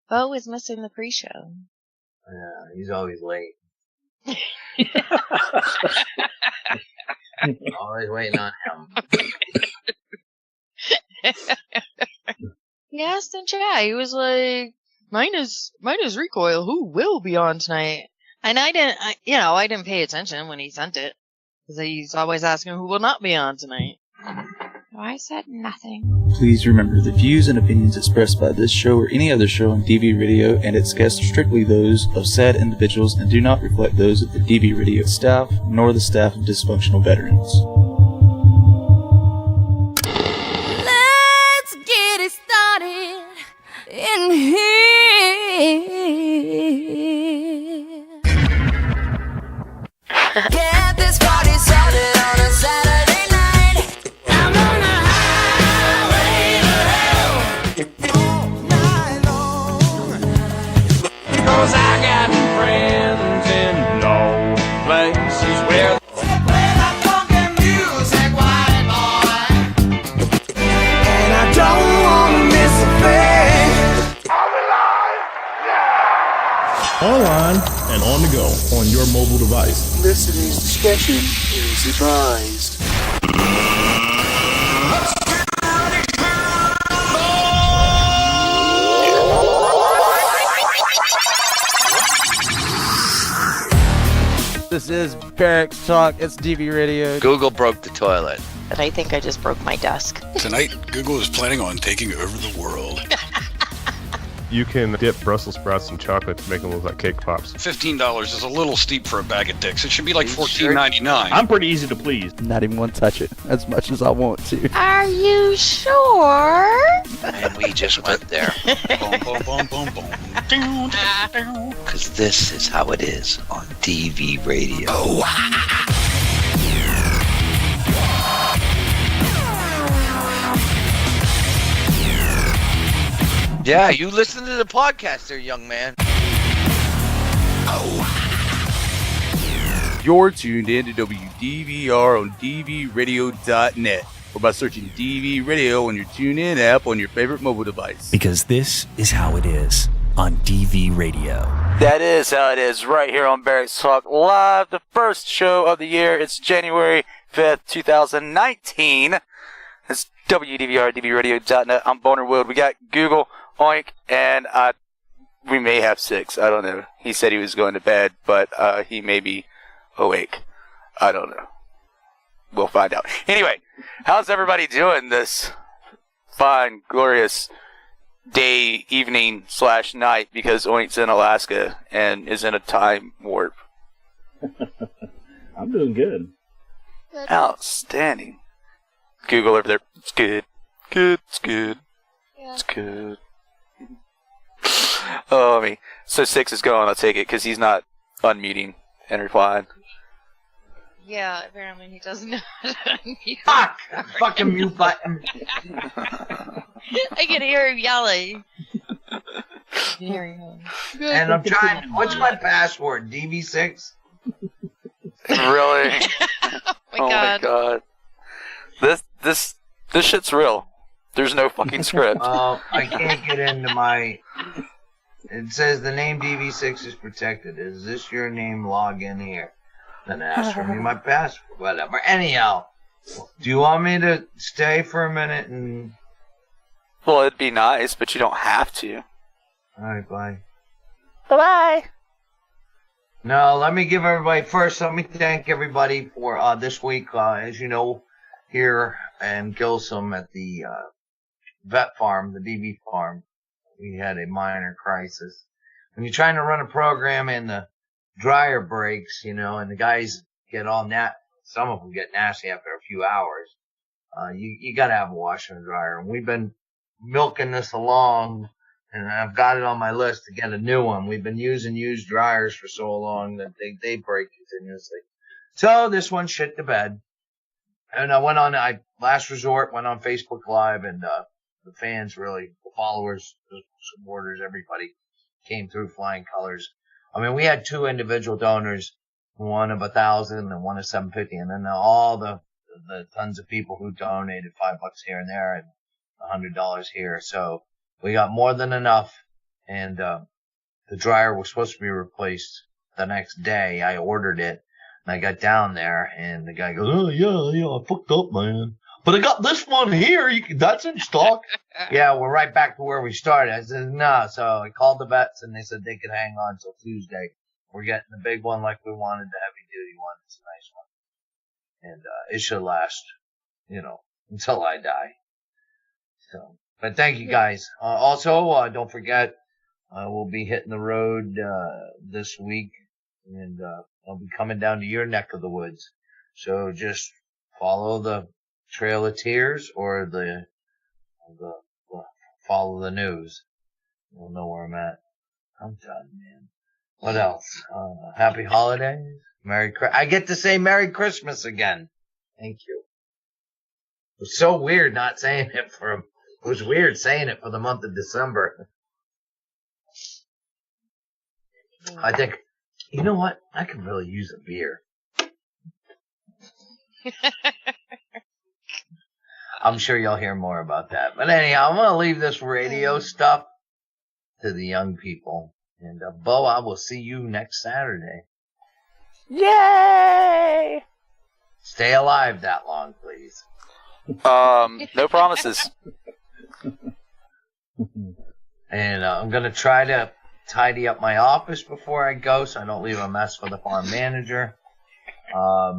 Bo is missing the pre-show. Yeah, he's always late. Always waiting on him. He asked in chat. He was like, "Mine is Recoil. Who will be on tonight?" And I didn't pay attention when he sent it because he's always asking who will not be on tonight. So I said nothing. Please remember, the views and opinions expressed by this show or any other show on DV Radio and its guests are strictly those of said individuals and do not reflect those of the DV Radio staff nor the staff of dysfunctional veterans. Let's get it started in here. Get this party started on a Saturday night. I'm on a highway to hell all night long. 'Cause I got friends in low places where they play that funky music, white boy. And I don't wanna miss a thing. I'm alive now. Online and on the go on your mobile device. Listeners' discretion is advised. This is Barracks Talk. It's DV Radio. Google broke the toilet. But I think I just broke my desk. Tonight, Google is planning on taking over the world. You can dip Brussels sprouts in chocolate to make them look like cake pops. $15 is a little steep for a bag of dicks. It should be like $14.99. I'm pretty easy to please. Not even want to touch it as much as I want to. Are you sure? And we just went there. Boom, boom, boom, boom, boom. Because this is how it is on DV Radio. Oh. Yeah, you listen to the podcast there, young man. You're tuned in to WDVR on DVRadio.net or by searching DV Radio on your TuneIn app on your favorite mobile device. Because this is how it is on DV Radio. That is how it is right here on Barracks Talk Live, the first show of the year. It's January 5th, 2019. It's WDVR, DVRadio.net. I'm Boner Wood. We got Google, Oink, and we may have Six. I don't know. He said he was going to bed, but he may be awake. I don't know. We'll find out. Anyway, how's everybody doing this fine, glorious day, evening / night? Because Oink's in Alaska and is in a time warp. I'm doing good. Outstanding. Google over there. It's good. Good. It's good. Yeah. It's good. Oh, me. So Six is going, I'll take it, because he's not unmuting and replying. Yeah, apparently he doesn't know how to unmute. Fuck! Fucking mute button. I can hear him yelling. And I'm trying. What's my password? DV6? Really? Oh my god. This shit's real. There's no fucking script. I can't get into my... It says the name DV6 is protected. Is this your name? Log in here. Then ask for me my password. Whatever. Anyhow, do you want me to stay for a minute and... Well, it'd be nice, but you don't have to. Alright, bye. Bye-bye. No, let me give everybody... First, let me thank everybody for this week. As you know, here in Gilsum at the vet farm, the DV farm, we had a minor crisis. When you're trying to run a program and the dryer breaks, you know, and the guys get all some of them get nasty after a few hours, you gotta have a washer and dryer. And we've been milking this along, and I've got it on my list to get a new one. We've been using used dryers for so long that they break continuously. So this one shit the bed. And I last resort went on Facebook Live, and the fans really, the followers, the supporters, everybody came through flying colors. I mean, we had 2 individual donors, one of 1,000 and one of 750, and then all the tons of people who donated $5 here and there and $100 here. So we got more than enough, and the dryer was supposed to be replaced the next day. I ordered it, and I got down there, and the guy goes, "Oh yeah, I fucked up, man. But I got this one here. That's in stock." Yeah, we're right back to where we started. I said, "No." So I called the vets, and they said they could hang on till Tuesday. We're getting the big one like we wanted, the heavy-duty one. It's a nice one. And it should last, until I die. So, but thank you guys. Also, don't forget, we'll be hitting the road this week, and I'll be coming down to your neck of the woods. So just follow the Trail of Tears or the follow the news. You'll know where I'm at. I'm done, man. What else? Happy holidays. I get to say Merry Christmas again. Thank you. It was so weird not saying it it was weird saying it for the month of December. I think, you know what? I could really use a beer. I'm sure you'll hear more about that. But anyhow, I'm going to leave this radio stuff to the young people. And, Bo, I will see you next Saturday. Yay! Stay alive that long, please. No promises. And I'm going to try to tidy up my office before I go so I don't leave a mess for the farm manager. Yeah.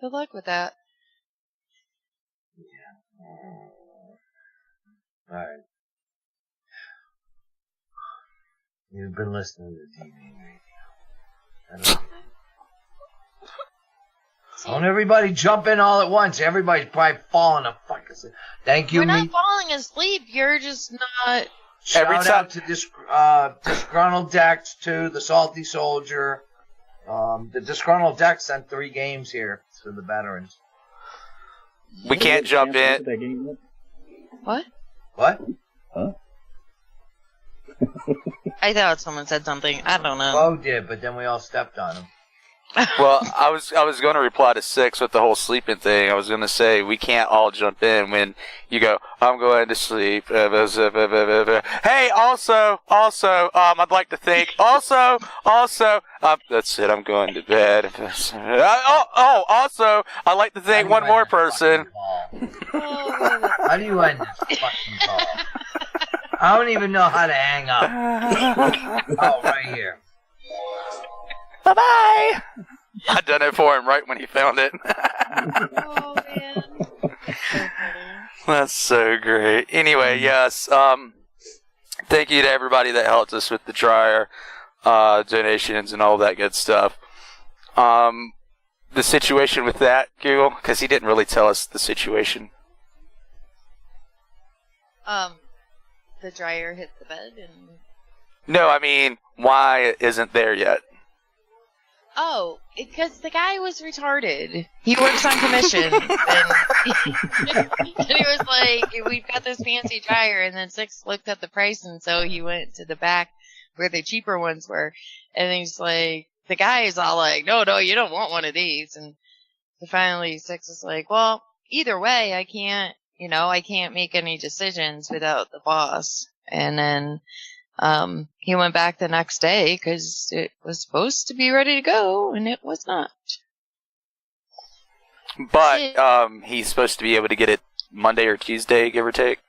Good luck with that. Yeah. All right. You've been listening to TV Radio. Don't everybody jump in all at once. Everybody's probably falling a fuck. Thank you. We're not falling asleep. You're just not. Shout out to Disgruntled Dex, to the Salty Soldier. The Disgruntled Dex sent 3 games here to the veterans. We can't jump in. What? What? Huh? I thought someone said something. I don't know. Bo did, but then we all stepped on him. Well, I was going to reply to 6 with the whole sleeping thing. I was going to say we can't all jump in when you go, "I'm going to sleep." Hey, also, I'd like to thank also, that's it. I'm going to bed. Also, I'd like to thank one more person. How do you end this fucking call? I don't even know how to hang up. Oh, right here. Bye-bye. I done it for him right when he found it. Oh, man. That's so great. Anyway, yes. Thank you to everybody that helped us with the dryer, donations, and all that good stuff. The situation with that, Google, because he didn't really tell us the situation. The dryer hit the bed and... No, I mean, why it isn't there yet? Oh, because the guy was retarded. He works on commission. and he was like, "We've got this fancy dryer," and then Six looked at the price, and so he went to the back where the cheaper ones were. And he's like, the guy is all like, no, you don't want one of these. And finally Six is like, "Well, either way, I can't make any decisions without the boss." And then he went back the next day because it was supposed to be ready to go, and it was not. But he's supposed to be able to get it Monday or Tuesday, give or take.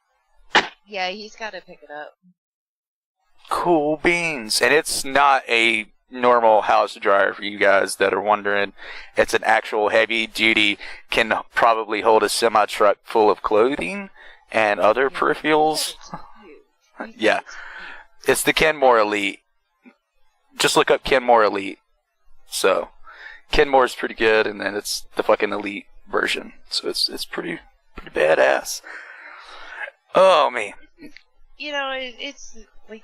Yeah, he's got to pick it up. Cool beans. And it's not a normal house dryer for you guys that are wondering. It's an actual heavy-duty, can probably hold a semi-truck full of clothing and other peripherals. Yeah. It's the Kenmore Elite. Just look up Kenmore Elite. So, Kenmore's pretty good, and then it's the fucking Elite version. So it's pretty badass. Oh, man. It's like,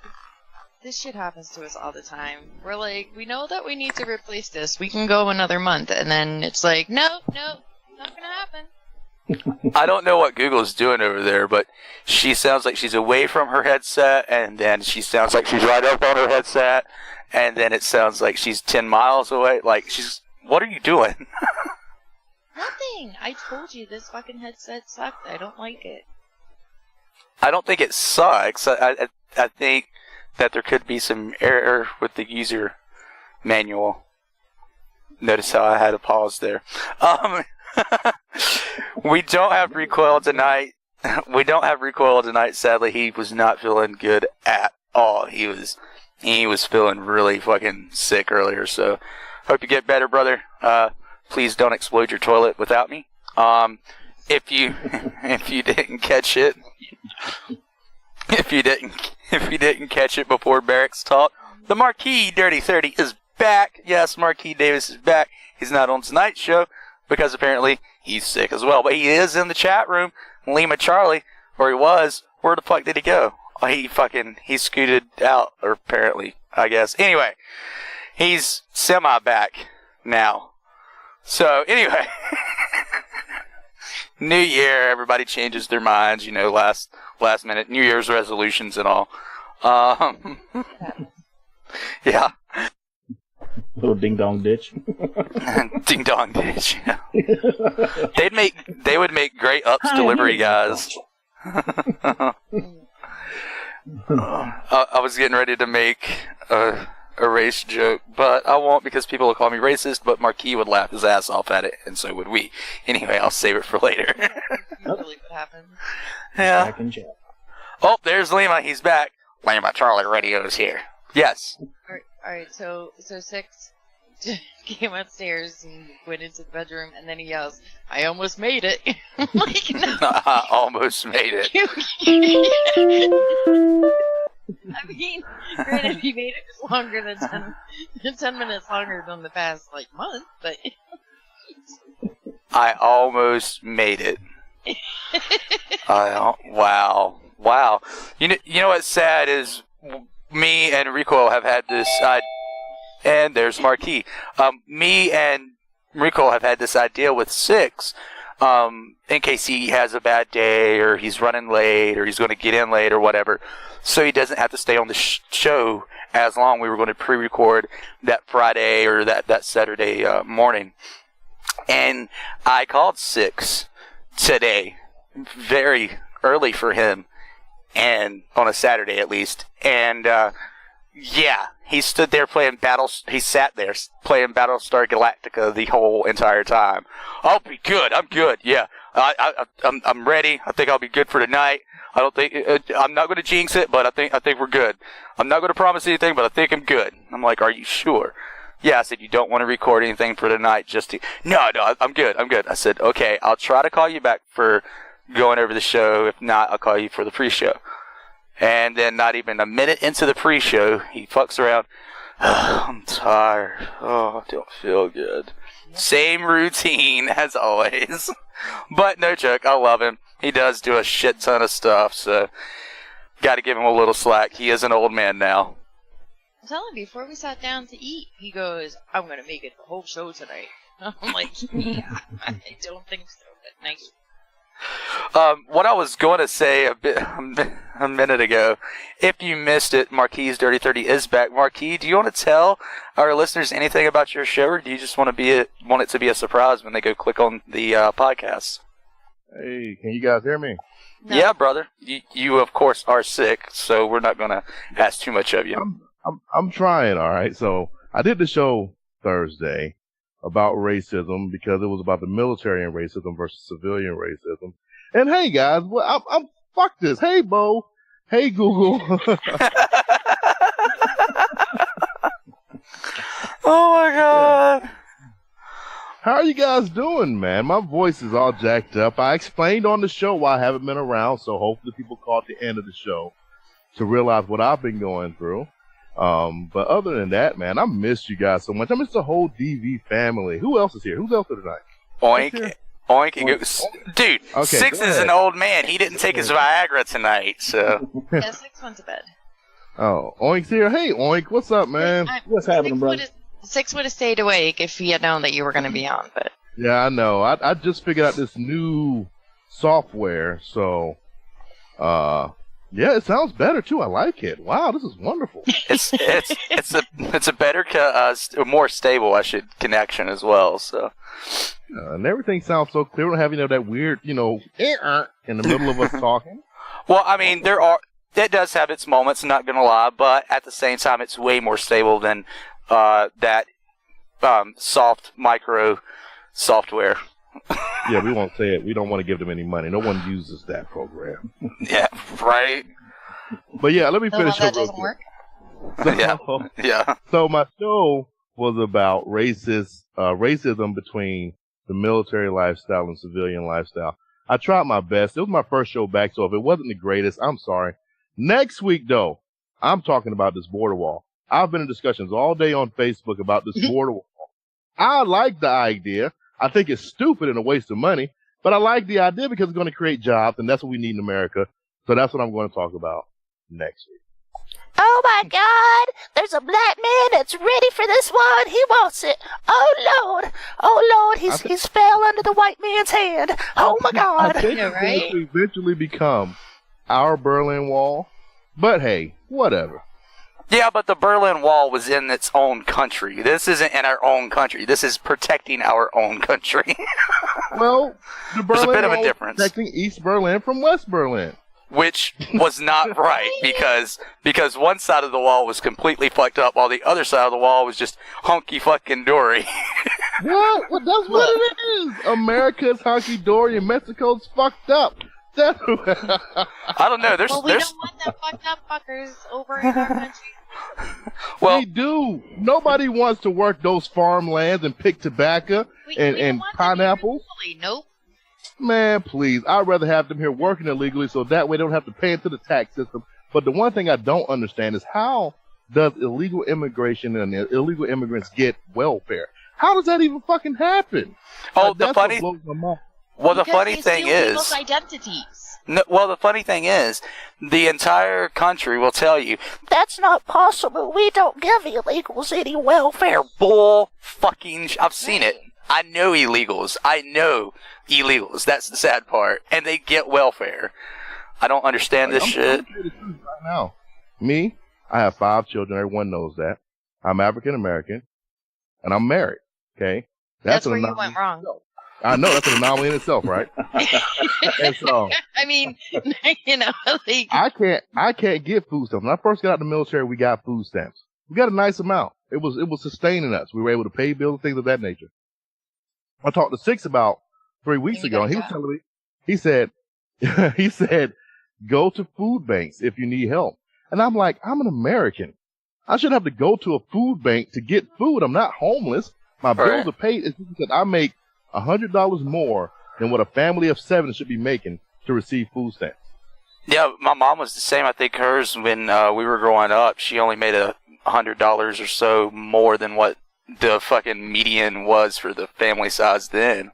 this shit happens to us all the time. We're like, we know that we need to replace this. We can go another month. And then it's like, no, not gonna happen. I don't know what Google's doing over there, but she sounds like she's away from her headset, and then she sounds like she's right up on her headset, and then it sounds like she's 10 miles away. Like, what are you doing? Nothing. I told you this fucking headset sucked. I don't like it. I don't think it sucks. I think that there could be some error with the user manual. Notice how I had a pause there. We don't have Recoil tonight. Sadly, he was not feeling good at all. He was feeling really fucking sick earlier. So, hope you get better, brother. Please don't explode your toilet without me. If you didn't catch it, if you didn't catch it before Barracks talk, the Marquis Dirty 30 is back. Yes, Marquis Davis is back. He's not on tonight's show because apparently he's sick as well. But he is in the chat room. Lima Charlie, or he was. Where the fuck did he go? Oh, he scooted out, or apparently, I guess. Anyway, he's semi back now. So anyway, New Year, everybody changes their minds, last minute, New Year's resolutions and all. Yeah. Little ding dong ditch. Ding dong ditch. Yeah. They would make great ups delivery guys. I was getting ready to make a race joke, but I won't because people will call me racist, but Marquis would laugh his ass off at it, and so would we. Anyway, I'll save it for later. Usually what happens. Yeah. Back in chat. Oh, there's Lima. He's back. Lima Charlie Radio's here. Yes. Alright, so Six came upstairs and went into the bedroom, and then he yells, "I almost made it." I'm like, no. I almost made it. I mean, granted, he made it longer than 10 minutes longer than the past, month, but... I almost made it. Wow. You know what's sad is me and Recoil have had this... and there's Marquis. Me and Recoil have had this idea with Six, in case he has a bad day, or he's running late, or he's going to get in late, or whatever, so he doesn't have to stay on the show as long. We were going to pre-record that Friday or that Saturday morning. And I called Six today, very early for him, and on a Saturday at least. And yeah, he stood there he sat there playing Battlestar Galactica the whole entire time. I'll be good. I'm good. Yeah, I'm ready. I think I'll be good for tonight. I don't think I'm not going to jinx it, but I think we're good. I'm not going to promise anything, but I think I'm good. I'm like, are you sure? Yeah, I said, you don't want to record anything for tonight, No, I'm good. I said, okay, I'll try to call you back for going over the show. If not, I'll call you for the pre-show. And then not even a minute into the pre-show, he fucks around. Oh, I'm tired. Oh, I don't feel good. Same routine as always. But no joke, I love him. He does do a shit ton of stuff, so got to give him a little slack. He is an old man now. I'm telling you, before we sat down to eat, he goes, "I'm going to make it the whole show tonight." I'm like, yeah, I don't think so, but nice. What I was going to say a minute ago, if you missed it, Marquis Dirty 30 is back. Marquis, do you want to tell our listeners anything about your show, or do you just want it to be a surprise when they go click on the podcast? Hey, can you guys hear me? No. Yeah, brother. You of course are sick, so we're not going to ask too much of you. I'm trying, all right. So I did the show Thursday about racism because it was about the military and racism versus civilian racism. And hey, guys, I'm fuck this. Hey, Bo. Hey, Google. Oh my God. How are you guys doing, man? My voice is all jacked up. I explained on the show why I haven't been around, so hopefully people caught the end of the show to realize what I've been going through. But other than that, man, I miss you guys so much. I miss the whole DV family. Who else is here? Who's else here tonight? Oink. Oink. Dude, okay, Six is an old man. He didn't take his Viagra tonight, so. Yeah, Six went to bed. Oh, Oink's here. Hey, Oink, what's up, man? What's happening, bro? Six would have stayed awake if he had known that you were going to be on, but. Yeah, I know. I just figured out this new software, so, yeah, it sounds better too. I like it. Wow, this is wonderful. It's a better, more stable, connection as well. So, and everything sounds so clear. We don't have that weird, in the middle of us talking. Well, I mean, that does have its moments, I'm not going to lie, but at the same time, it's way more stable than that soft micro software. Yeah, we won't say it. We don't want to give them any money. No one uses that program. Yeah, right? But yeah, let me So finish that up real doesn't quick. work. Yeah. So my show was about racism between the military lifestyle and civilian lifestyle. I tried my best. It was my first show back, so if it wasn't the greatest, I'm sorry. Next week, though, I'm talking about this border wall. I've been in discussions all day on Facebook about this border wall. I like the idea. I think it's stupid and a waste of money, but I like the idea because it's going to create jobs, and that's what we need in America. So that's what I'm going to talk about next week. Oh my God! There's a black man that's ready for this one. He wants it. Oh Lord! He's fell under the white man's hand. Oh my God! I think Yeah, right? it's going to eventually become our Berlin Wall, but hey, whatever. Yeah, but the Berlin Wall was in its own country. This isn't in our own country. This is protecting our own country. Well, the There's a Berlin bit of a Wall was difference. protecting East Berlin from West Berlin. Which was not right because one side of the wall was completely fucked up while the other side of the wall was just hunky fucking dory. What? Well, that's what it is. America's hunky-dory and Mexico's fucked up. That's I don't know. There's Well, we don't want them fucked up fuckers over in our country. well, we do. Nobody wants to work those farmlands and pick tobacco We don't and want them pineapples. illegally. Nope. Man, please. I'd rather have them here working illegally so that way they don't have to pay into the tax system. But the one thing I don't understand is how does illegal immigration and illegal immigrants get welfare? How does that even fucking happen? oh, That's the funny, what blows my mind. well, the Because funny they thing steal people's is, identities. no, well, the funny thing is, the entire country will tell you That's not possible. We don't give illegals any welfare. bull fucking. I've seen it. I know illegals. That's the sad part, and they get welfare. I don't understand this shit. I'm telling you the truth right now. Me, I have 5 children. Everyone knows that. I'm African American, and I'm married. Okay, That's an where you anomaly went wrong. in itself. I know that's an anomaly in itself, right? And so I mean, like, I can't get food stamps. When I first got out of the military, we got food stamps. We got a nice amount. It was sustaining us. We were able to pay bills and things of that nature. I talked to Six about 3 weeks ago, and he was telling me, he said, go to food banks if you need help. And I'm like, I'm an American. I shouldn't have to go to a food bank to get food. I'm not homeless. My bills are paid. It's just that I make $100 more than what a family of 7 should be making to receive food stamps. Yeah, my mom was the same. I think hers when we were growing up, she only made $100 or so more than what the fucking median was for the family size then.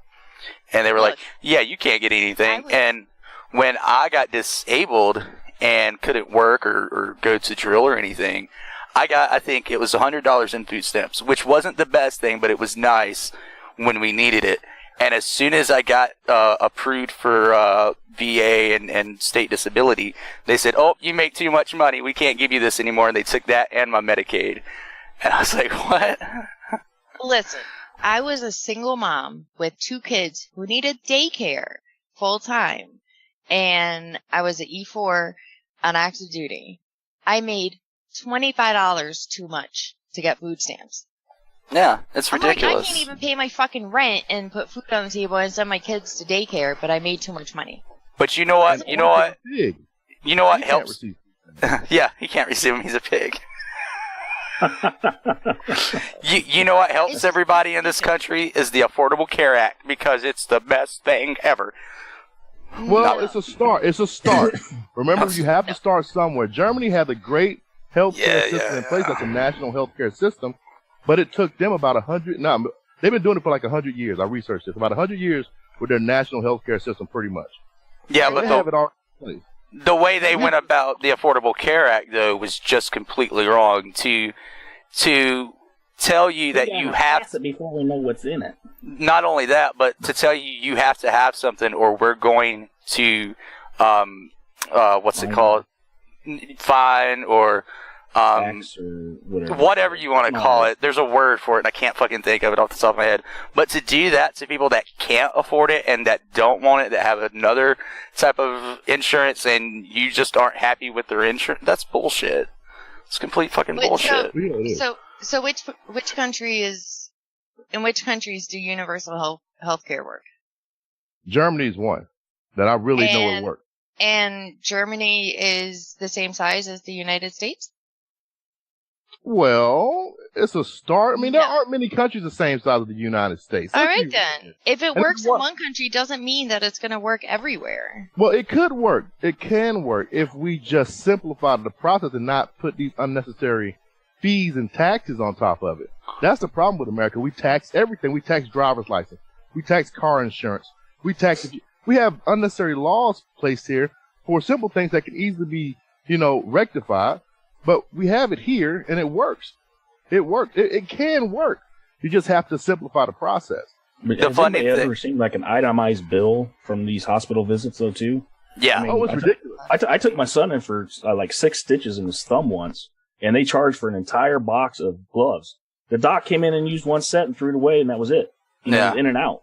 And they were like, yeah, you can't get anything. And when I got disabled and couldn't work or go to drill or anything, I think it was $100 in food stamps, which wasn't the best thing, but it was nice when we needed it. And as soon as I got approved for VA and state disability, they said, oh, you make too much money. We can't give you this anymore. And they took that and my Medicaid. And I was like, what? listen, I was a single mom with 2 kids who needed daycare full time. And I was an E4 on active duty. I made $25 too much to get food stamps. Yeah, it's ridiculous. Like, I can't even pay my fucking rent and put food on the table and send my kids to daycare, but I made too much money. But you know what? You know what? You know what helps? Yeah, he can't receive them. He's a pig. you know what helps everybody in this country is the Affordable Care Act because it's the best thing ever. Well, it's a start. It's a start. Remember, you have to start somewhere. Germany had a great healthcare system in place. That's a national healthcare system. But it took them about 100. No, they've been doing it for like 100 years. I researched this. About 100 years with their national healthcare system, pretty much. Yeah, they but have it all in place. The way they went about the Affordable Care Act, though, was just completely wrong. To tell you that you have to before we know what's in it. Not only that, but to tell you you have to have something, or we're going to what's it called? Fine or Tax or whatever. Whatever you want to call it. There's a word for it, and I can't fucking think of it off the top of my head. But to do that to people that can't afford it and that don't want it, that have another type of insurance, and you just aren't happy with their insurance, that's bullshit. It's complete fucking bullshit. So which country is, in which countries do universal healthcare work? Germany's one that I really know it works. And Germany is the same size as the United States? Well, it's a start. I mean, there aren't many countries the same size as the United States. All right, then. If it works in one country, doesn't mean that it's going to work everywhere. Well, it could work. It can work if we just simplify the process and not put these unnecessary fees and taxes on top of it. That's the problem with America. We tax everything. We tax driver's license. We tax car insurance. We have unnecessary laws placed here for simple things that can easily be, rectified. But we have it here, and it works. It works. It can work. You just have to simplify the process. But has anybody ever seen like an itemized bill from these hospital visits, though, too? Yeah. I mean, it's ridiculous. I took my son in for like 6 stitches in his thumb once, and they charged for an entire box of gloves. The doc came in and used one set and threw it away, and that was it. In and out.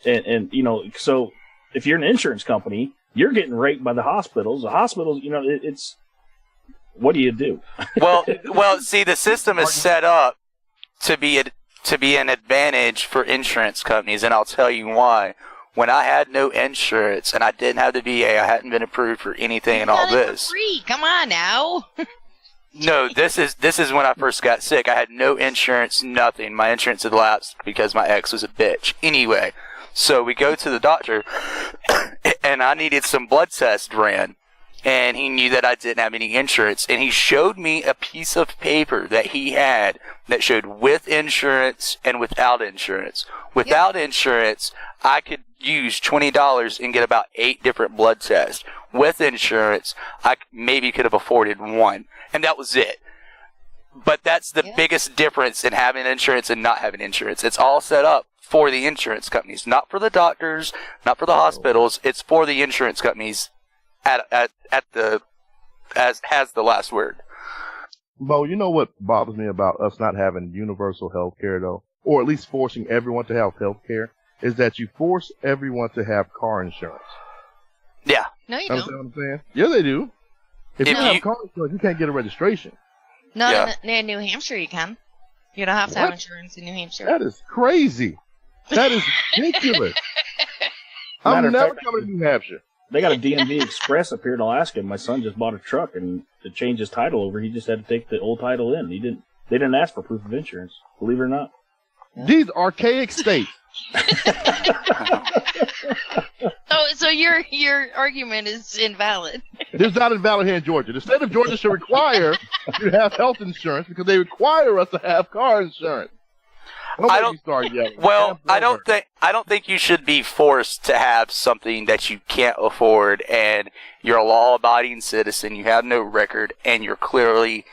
And so if you're an insurance company, you're getting raped by the hospitals. The hospitals, it's... What do you do? well, see, the system is set up to be an advantage for insurance companies, and I'll tell you why. When I had no insurance and I didn't have the VA, I hadn't been approved for anything and all this. Free. Come on now. No, this is when I first got sick. I had no insurance, nothing. My insurance had lapsed because my ex was a bitch. Anyway, so we go to the doctor, and I needed some blood tests ran. And he knew that I didn't have any insurance. And he showed me a piece of paper that he had that showed with insurance and without insurance. Without insurance, I could use $20 and get about 8 different blood tests. With insurance, I maybe could have afforded 1. And that was it. But that's the biggest difference in having insurance and not having insurance. It's all set up for the insurance companies, not for the doctors, not for the hospitals. It's for the insurance companies. Has the last word. Bo, you know what bothers me about us not having universal health care, though? Or at least forcing everyone to have health care, is that you force everyone to have car insurance. Yeah. No, you don't. Understand what I'm saying? Yeah, they do. If you have car insurance, you can't get a registration. No, in New Hampshire you can. You don't have to have insurance in New Hampshire. That is crazy. That is ridiculous. I'm never coming to New Hampshire. They got a DMV Express up here in Alaska. My son just bought a truck, and to change his title over, he just had to take the old title in. They didn't ask for proof of insurance, believe it or not. These archaic states. So your argument is invalid. It's not invalid here in Georgia. The state of Georgia should require you to have health insurance because they require us to have car insurance. I don't think you should be forced to have something that you can't afford, and you're a law-abiding citizen, you have no record, and you're clearly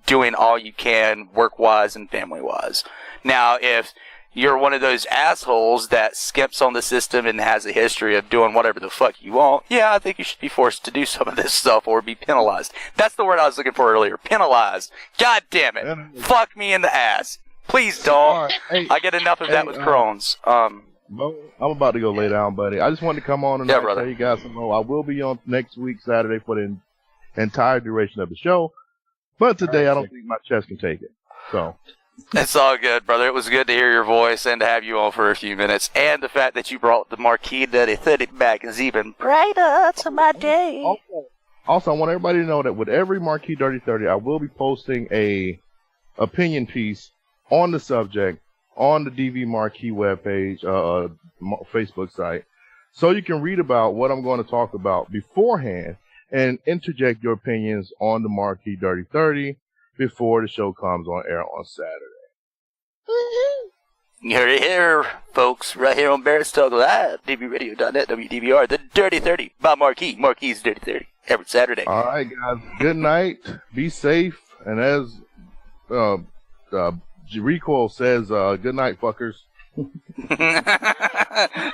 doing all you can work-wise and family-wise. Now, if you're one of those assholes that skips on the system and has a history of doing whatever the fuck you want, I think you should be forced to do some of this stuff or be penalized. That's the word I was looking for earlier. Penalized. God damn it. Fuck me in the ass. Please don't. Right. Hey, I get enough of that with Crohn's. Bo, I'm about to go lay down, buddy. I just wanted to come on and tell you guys some more. I will be on next week, Saturday, for the entire duration of the show. But today, I don't think my chest can take it. So it's all good, brother. It was good to hear your voice and to have you on for a few minutes. And the fact that you brought the Marquis Dirty 30 back is even brighter to my day. Also, I want everybody to know that with every Marquis Dirty 30, I will be posting a opinion piece on the subject on the DV Marquis webpage, Facebook site, so you can read about what I'm going to talk about beforehand and interject your opinions on the Marquis Dirty 30 before the show comes on air on Saturday. Woohoo! You heard it here, folks, right here on Barracks Talk Live, dvradio.net, WDVR, the Dirty 30 by Marquis. Marquis' Dirty 30 every Saturday. All right, guys. Good night. Be safe. And as Recoil says, good night, fuckers.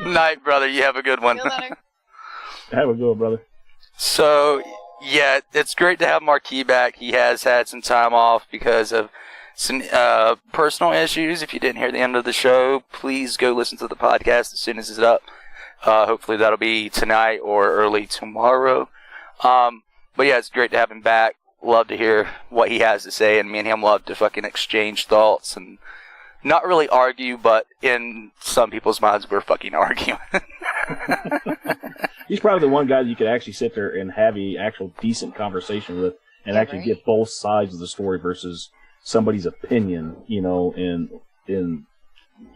Night, brother. You have a good one. Have a good one, brother. So, yeah, it's great to have Marquis back. He has had some time off because of some personal issues. If you didn't hear the end of the show, please go listen to the podcast as soon as it's up. Hopefully that'll be tonight or early tomorrow. But yeah, it's great to have him back. Love to hear what he has to say, and me and him love to fucking exchange thoughts and not really argue, but in some people's minds, we're fucking arguing. He's probably the one guy that you could actually sit there and have a actual decent conversation with and actually get both sides of the story versus somebody's opinion, you know, and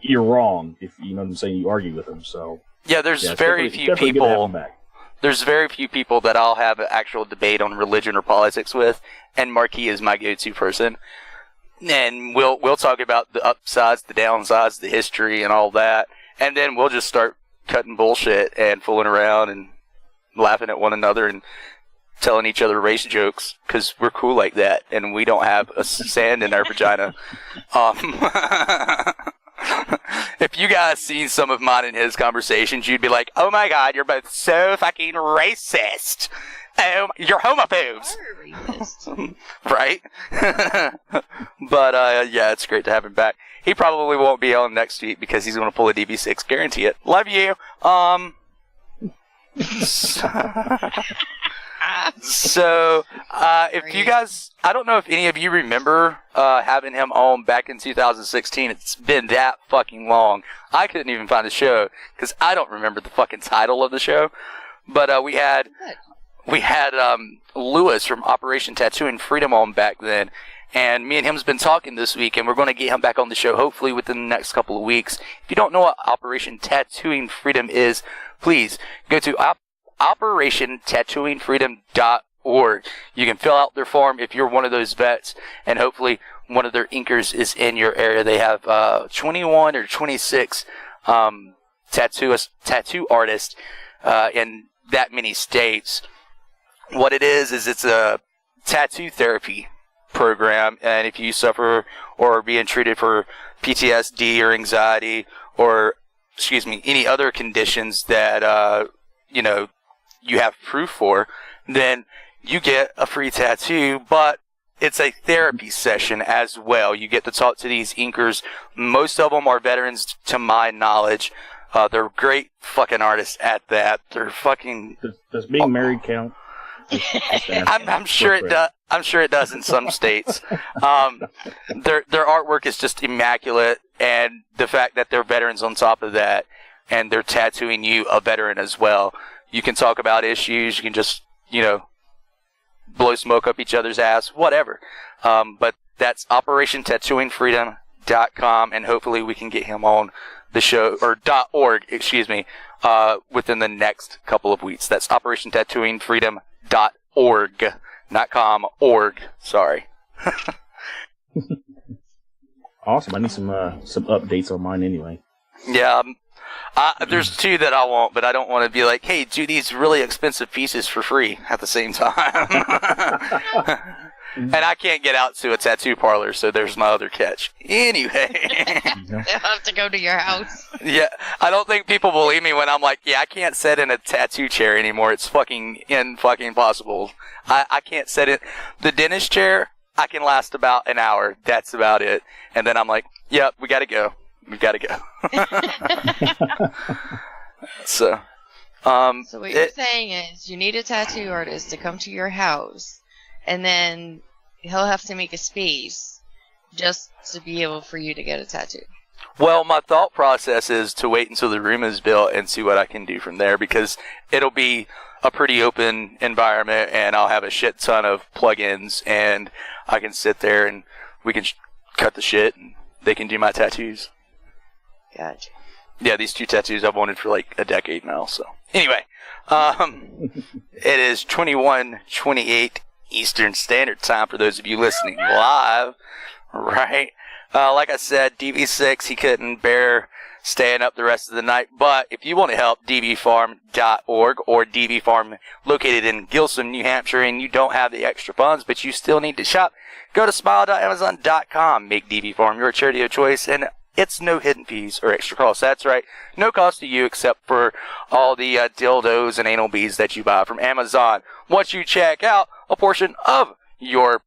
you're wrong if, you know what I'm saying, you argue with them. So yeah, there's very few people. There's very few people that I'll have an actual debate on religion or politics with, and Marquis is my go-to person. And we'll talk about the upsides, the downsides, the history, and all that, and then we'll just start cutting bullshit and fooling around and laughing at one another and telling each other race jokes because we're cool like that, and we don't have a sand in our vagina. If you guys seen some of mine in his conversations, you'd be like, oh my god, you're both so fucking racist. Oh, you're homophobes. Right? But, yeah, it's great to have him back. He probably won't be on next week because he's going to pull a DB6. Guarantee it. Love you. So, if you guys, I don't know if any of you remember having him on back in 2016. It's been that fucking long. I couldn't even find the show because I don't remember the fucking title of the show. But we had Lewis from Operation Tattooing Freedom on back then. And me and him's been talking this week, and we're going to get him back on the show hopefully within the next couple of weeks. If you don't know what Operation Tattooing Freedom is, please go to OperationTattooingFreedom.org. You can fill out their form if you're one of those vets, and hopefully one of their inkers is in your area. They have 21 or 26 tattoo artists in that many states. What it is it's a tattoo therapy program, and if you suffer or are being treated for PTSD or anxiety or, any other conditions that, you have proof for, then you get a free tattoo, but it's a therapy session as well. You get to talk to these inkers. Most of them are veterans, to my knowledge. They're great fucking artists at that. They're fucking... Does being married count? I'm sure it does. I'm sure it does in some states. Their artwork is just immaculate, and the fact that they're veterans on top of that, and they're tattooing you a veteran as well. You can talk about issues. You can just, blow smoke up each other's ass, whatever. But that's OperationTattooingFreedom.com, and hopefully we can get him on the show, or .org, within the next couple of weeks. That's OperationTattooingFreedom.org, not com, org. Sorry. Awesome. I need some updates on mine anyway. Yeah. There's two that I want, but I don't want to be like, hey, do these really expensive pieces for free at the same time. And I can't get out to a tattoo parlor, so there's my other catch. Anyway. They'll have to go to your house. Yeah, I don't think people believe me when I'm like, yeah, I can't sit in a tattoo chair anymore. It's fucking possible. I can't sit in the dentist chair. I can last about an hour. That's about it. And then I'm like, yep, we got to go. We got to go. So what you're saying is you need a tattoo artist to come to your house, and then he'll have to make a space just to be able for you to get a tattoo. Well, my thought process is to wait until the room is built and see what I can do from there, because it'll be a pretty open environment, and I'll have a shit ton of plugins, and I can sit there and we can cut the shit, and they can do my tattoos. Gotcha. Yeah, these two tattoos I've wanted for like a decade now. So anyway, it is 21:28 Eastern Standard Time for those of you listening live, right? Like I said, DV6, he couldn't bear staying up the rest of the night. But if you want to help dvfarm.org or DV Farm located in Gilsum, New Hampshire, and you don't have the extra funds, but you still need to shop, go to smile.amazon.com. Make DV Farm your charity of choice, and it's no hidden fees or extra costs. That's right, no cost to you except for all the dildos and anal beads that you buy from Amazon. Once you check out, a portion of your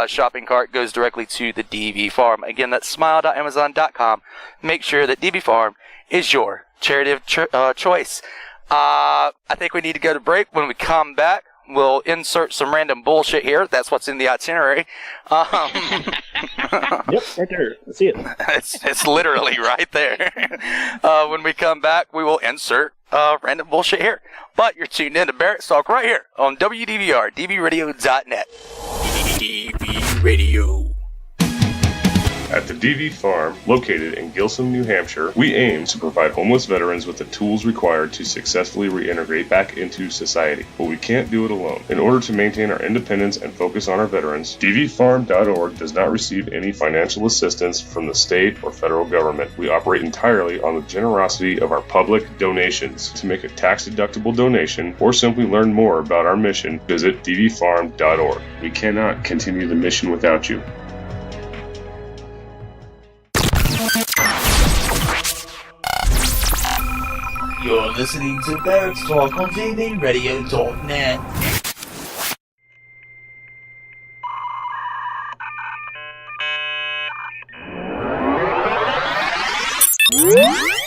shopping cart goes directly to the DV Farm. Again, that's smile.amazon.com. Make sure that DV Farm is your charity of choice. I think we need to go to break. When we come back, we'll insert some random bullshit here. That's what's in the itinerary. Yep, right there. I see it. It's literally right there. When we come back, we will insert random bullshit here. But you're tuned in to Barracks Talk right here on WDVR, dvradio.net. DV Radio. At the DV Farm, located in Gilsum, New Hampshire, we aim to provide homeless veterans with the tools required to successfully reintegrate back into society. But we can't do it alone. In order to maintain our independence and focus on our veterans, dvfarm.org does not receive any financial assistance from the state or federal government. We operate entirely on the generosity of our public donations. To make a tax-deductible donation or simply learn more about our mission, visit dvfarm.org. We cannot continue the mission without you. You're listening to Barracks Talk on DVRadio.net.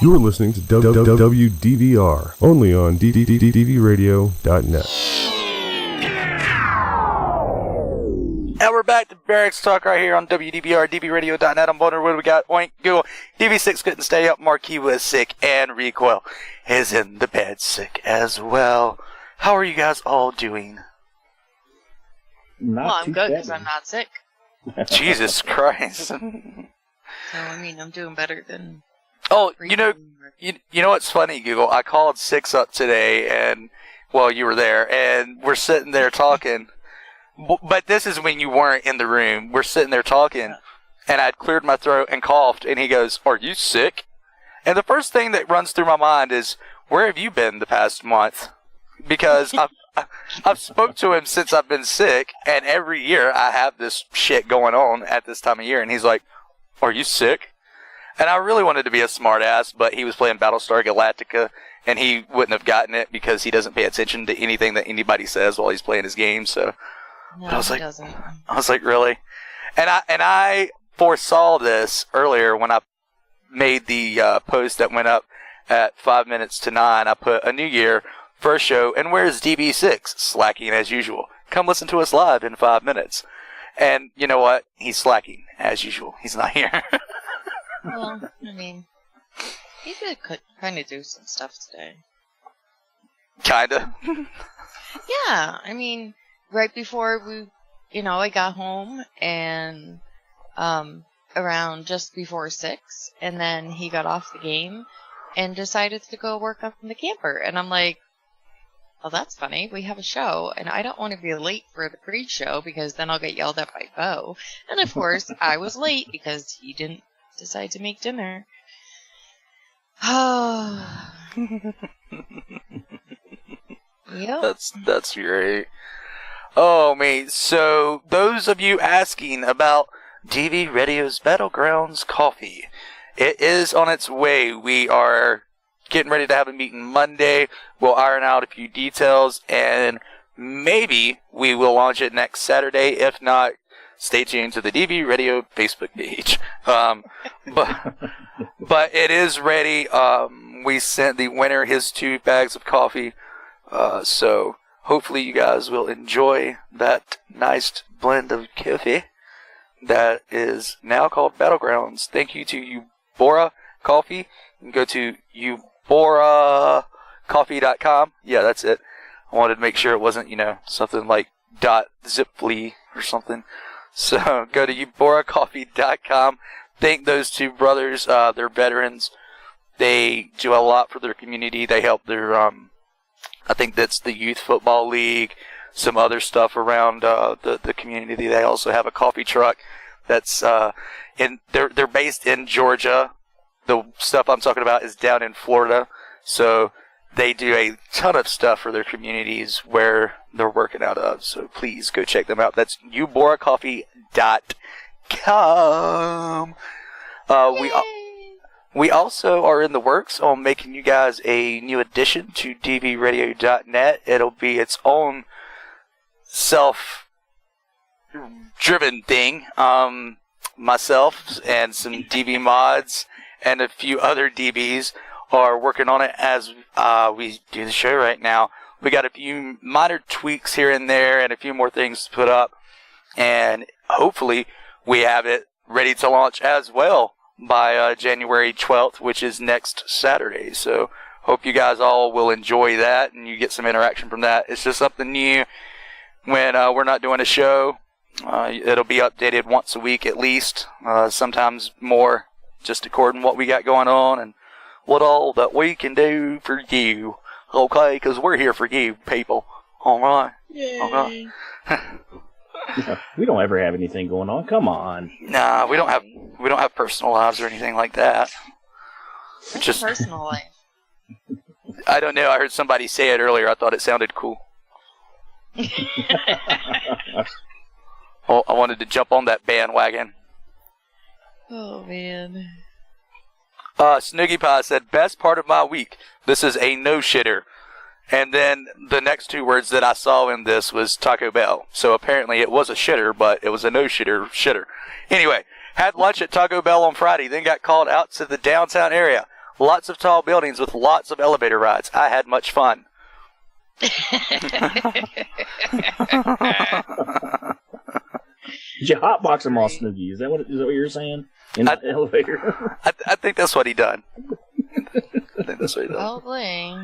You're listening to WDVR, only on DVRadio.net. And we're back to Barracks Talk right here on WDVR, dvradio.net. I'm wondering what we got. Oink, Google. DV6 couldn't stay up. Marquis was sick. And Recoil is in the bed sick as well. How are you guys all doing? Not well, I'm good because I'm not sick. Jesus Christ. So, I mean, I'm doing better than... Oh, you know what's funny, Google? I called Six up today, and, well, you were there, and we're sitting there talking... But this is when you weren't in the room. We're sitting there talking, and I'd cleared my throat and coughed, and he goes, "Are you sick?" And the first thing that runs through my mind is, where have you been the past month? Because I've spoke to him since I've been sick, and every year I have this shit going on at this time of year, and he's like, "Are you sick?" And I really wanted to be a smart ass, but he was playing Battlestar Galactica, and he wouldn't have gotten it because he doesn't pay attention to anything that anybody says while he's playing his game, so... No, I was like, doesn't. I was like, really? And I foresaw this earlier when I made the post that went up at 9 I put a new year, first show, and where's DB6? Slacking as usual. Come listen to us live in 5 minutes. And you know what? He's slacking as usual. He's not here. Well, I mean, he did kind of do some stuff today. Kinda. Yeah, I mean... Right before I got home and around just before 6, and then he got off the game and decided to go work on the camper. And I'm like, oh, that's funny. We have a show, and I don't want to be late for the pre-show because then I'll get yelled at by Bo. And of course, I was late because he didn't decide to make dinner. Oh. Yep. That's great. Oh, mate. So, those of you asking about DV Radio's Battlegrounds coffee, it is on its way. We are getting ready to have a meeting Monday. We'll iron out a few details, and maybe we will launch it next Saturday. If not, stay tuned to the DV Radio Facebook page. But it is ready. We sent the winner his 2 bags of coffee. So... hopefully you guys will enjoy that nice blend of coffee that is now called Battlegrounds. Thank you to Ubora Coffee. You can go to uboracoffee.com. Yeah, that's it. I wanted to make sure it wasn't, something like .ziply or something. So go to uboracoffee.com. Thank those 2 brothers. They're veterans. They do a lot for their community. They help their... I think that's the Youth Football League, some other stuff around the community. They also have a coffee truck that's they're based in Georgia. The stuff I'm talking about is down in Florida. So they do a ton of stuff for their communities where they're working out of. So please go check them out. That's uboracoffee.com. We also are in the works on making you guys a new addition to dvradio.net. It'll be its own self-driven thing. Myself and some DB mods and a few other DBs are working on it as we do the show right now. We got a few minor tweaks here and there and a few more things to put up. And hopefully we have it ready to launch as well by January 12th, which is next Saturday. So hope you guys all will enjoy that and you get some interaction from that. It's just something new when we're not doing a show. It'll be updated once a week at least, sometimes more, just according to what we got going on and what all that we can do for you. Okay, because we're here for you, people. All right. Yay. Okay. We don't ever have anything going on. Come on. Nah, we don't have personal lives or anything like that. It's just personal life. I don't know. I heard somebody say it earlier. I thought it sounded cool. Well, I wanted to jump on that bandwagon. Oh man. Snoogie Pie said, "Best part of my week. This is a no shitter." And then the next two words that I saw in this was Taco Bell. So apparently it was a shitter, but it was a no-shitter. Anyway, had lunch at Taco Bell on Friday, then got called out to the downtown area. Lots of tall buildings with lots of elevator rides. I had much fun. Did you hotbox them all, Snoogie? Is that what you're saying? In the elevator? I think that's what he done. I think that's what he done. Probably.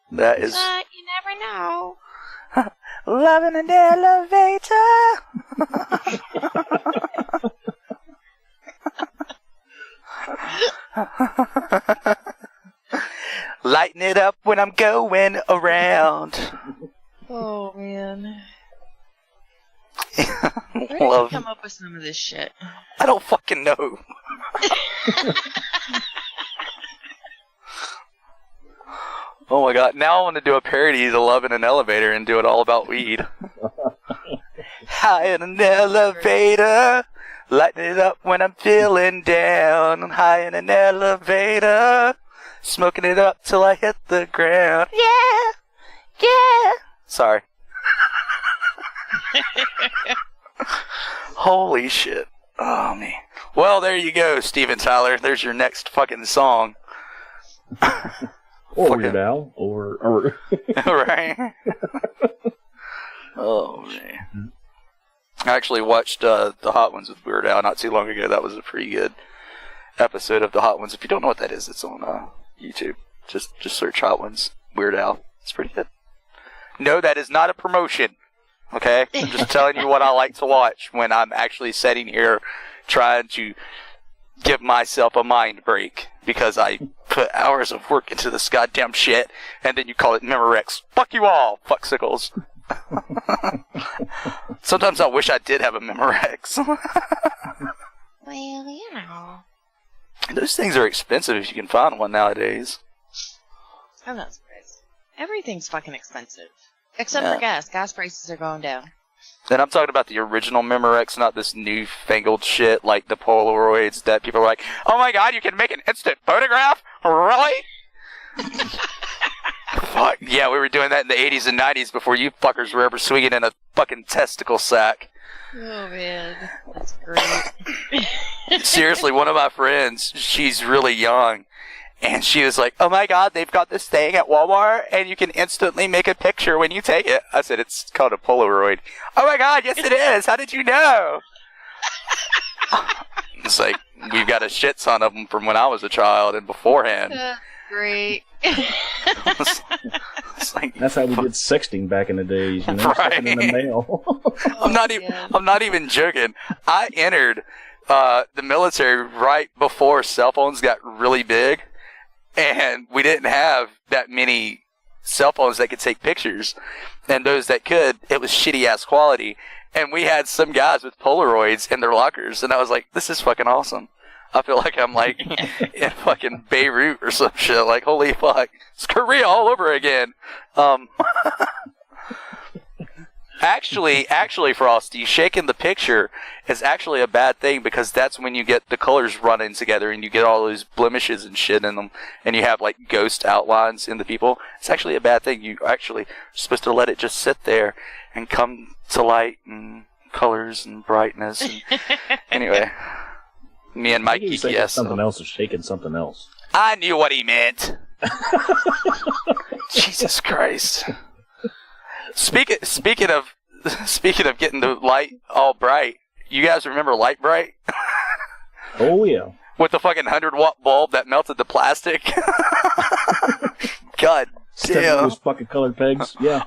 That is. But you never know. Loving an elevator. Lighting it up when I'm going around. Oh man. Where did Love. you come up with some of this shit? I don't fucking know. Oh my god, now I want to do a parody of Love in an Elevator and do it all about weed. High in an elevator, lighting it up when I'm feeling down. High in an elevator, smoking it up till I hit the ground. Yeah. Yeah. Sorry. Holy shit. Oh, man. Well, there you go, Steven Tyler. There's your next fucking song. Or Weird Al, or right? Oh, man. I actually watched the Hot Ones with Weird Al not too long ago. That was a pretty good episode of the Hot Ones. If you don't know what that is, it's on YouTube. Just search Hot Ones, Weird Al. It's pretty good. No, that is not a promotion. Okay? I'm just telling you what I like to watch when I'm actually sitting here trying to give myself a mind break because I put hours of work into this goddamn shit and then you call it Memorex. Fuck you all, fucksicles. Sometimes I wish I did have a Memorex. Well, you know. Those things are expensive if you can find one nowadays. I'm not surprised. Everything's fucking expensive. Except for gas. Gas prices are going down. And I'm talking about the original Memorex, not this newfangled shit like the Polaroids that people are like, oh my god, you can make an instant photograph? Really? Fuck. Yeah, we were doing that in the 80s and 90s before you fuckers were ever swinging in a fucking testicle sack. Oh man, that's great. Seriously, one of my friends, she's really young, and she was like, oh my god, they've got this thing at Walmart, and you can instantly make a picture when you take it. I said, it's called a Polaroid. Oh my god, yes it is. How did you know? It's like, we've got a shit ton of them from when I was a child and beforehand. Great. It's like, that's how we did sexting back in the days, you know, right. sticking in the mail. I'm not even joking. I entered the military right before cell phones got really big, and we didn't have that many cell phones that could take pictures, and those that could, it was shitty ass quality. And we had some guys with Polaroids in their lockers, and I was like, this is fucking awesome. I feel like I'm like in fucking Beirut or some shit. Like, holy fuck, it's Korea all over again. Actually, Frosty, shaking the picture is actually a bad thing because that's when you get the colors running together and you get all those blemishes and shit in them and you have like ghost outlines in the people. It's actually a bad thing. You actually are supposed to let it just sit there and come to light and colors and brightness. And anyway, me and Mike yes. Something else is shaking something else. I knew what he meant. Jesus Christ. Speaking of getting the light all bright, you guys remember Light Bright? Oh yeah. With the fucking 100-watt bulb that melted the plastic. God damn. Those fucking colored pegs. Yeah.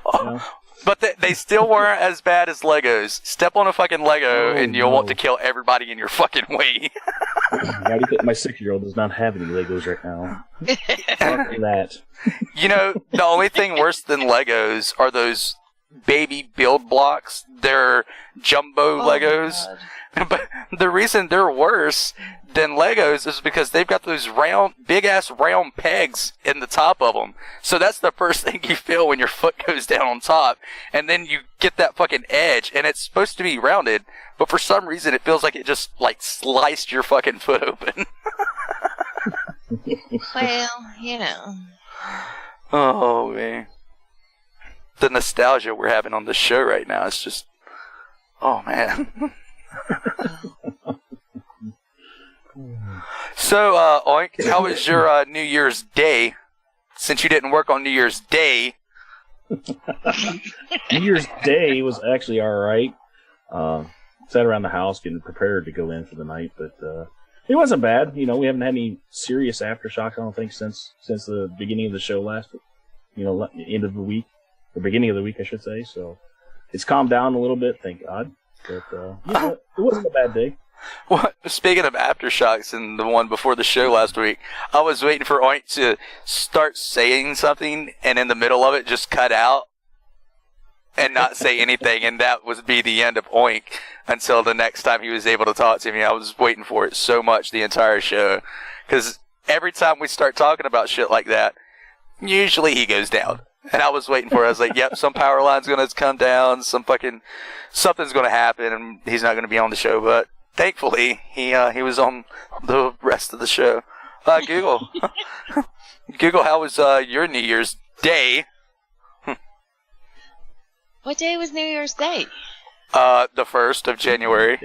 But they still weren't as bad as Legos. Step on a fucking Lego and you'll want to kill everybody in your fucking way. My 6-year-old does not have any Legos right now. Fuck that. You know, the only thing worse than Legos are those baby build blocks. They're jumbo Legos. But the reason they're worse than Legos is because they've got those round, big-ass round pegs in the top of them. So that's the first thing you feel when your foot goes down on top. And then you get that fucking edge, and it's supposed to be rounded, but for some reason it feels like it just, like, sliced your fucking foot open. Well, you know. Oh, man. The nostalgia we're having on this show right now is just... Oh, man. So, Oink, how was your New Year's Day? Since you didn't work on New Year's Day. New Year's Day was actually alright. Sat around the house getting prepared to go in for the night, but it wasn't bad. You know, we haven't had any serious aftershocks, I don't think, since the beginning of the show last, end of the week. The beginning of the week, I should say. So it's calmed down a little bit, thank God. But it wasn't a bad day. Well, speaking of aftershocks and the one before the show last week, I was waiting for Oink to start saying something and in the middle of it just cut out and not say anything, and that would be the end of Oink until the next time he was able to talk to me. I was waiting for it so much the entire show because every time we start talking about shit like that, usually he goes down. And I was waiting for it. I was like, yep, some power line's going to come down, something's going to happen, and he's not going to be on the show. But thankfully, he was on the rest of the show. Google. Google, how was your New Year's Day? What day was New Year's Day? The 1st of January.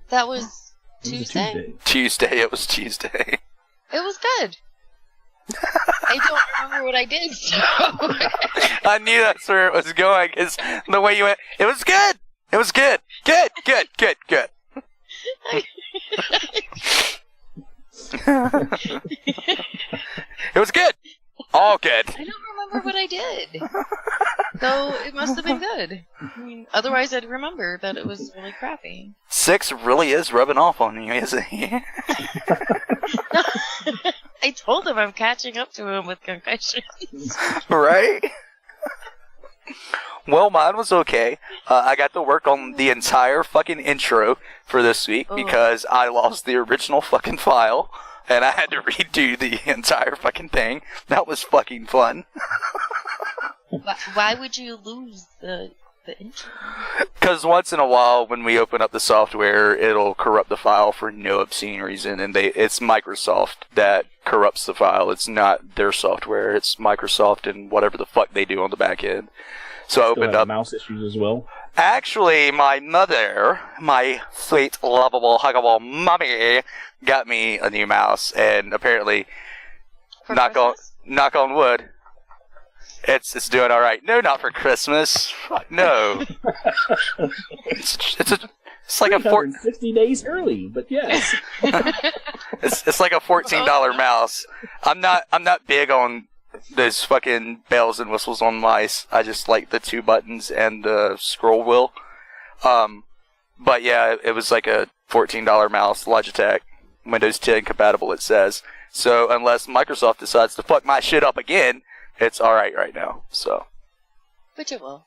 That was Tuesday? Tuesday, it was Tuesday. It was good. I don't remember what I did, so... I knew that's where it was going, because the way you went, it was good! It was good! Good, good, good, good. It was good! All good. I don't remember what I did. So it must have been good. I mean, otherwise I'd remember that it was really crappy. 6 really is rubbing off on you, isn't he? I told him I'm catching up to him with concussions. Right? Well, mine was okay. I got to work on the entire fucking intro for this week because I lost the original fucking file and I had to redo the entire fucking thing. That was fucking fun. Why would you lose the intro? Because once in a while, when we open up the software, it'll corrupt the file for no obscene reason, and it's Microsoft that corrupts the file. It's not their software. It's Microsoft and whatever the fuck they do on the back end. So I opened up mouse issues as well. Actually, my mother, my sweet, lovable, huggable mommy, got me a new mouse, and apparently, knock on wood, it's doing all right. No, not for Christmas. No. It's like a 50 days early, but yes. It's like a $14 mouse. I'm not big on those fucking bells and whistles on mice. I just like the 2 buttons and the scroll wheel. But yeah, it was like a $14 mouse, Logitech, Windows 10 compatible, it says. So unless Microsoft decides to fuck my shit up again, it's alright right now, so. But it will.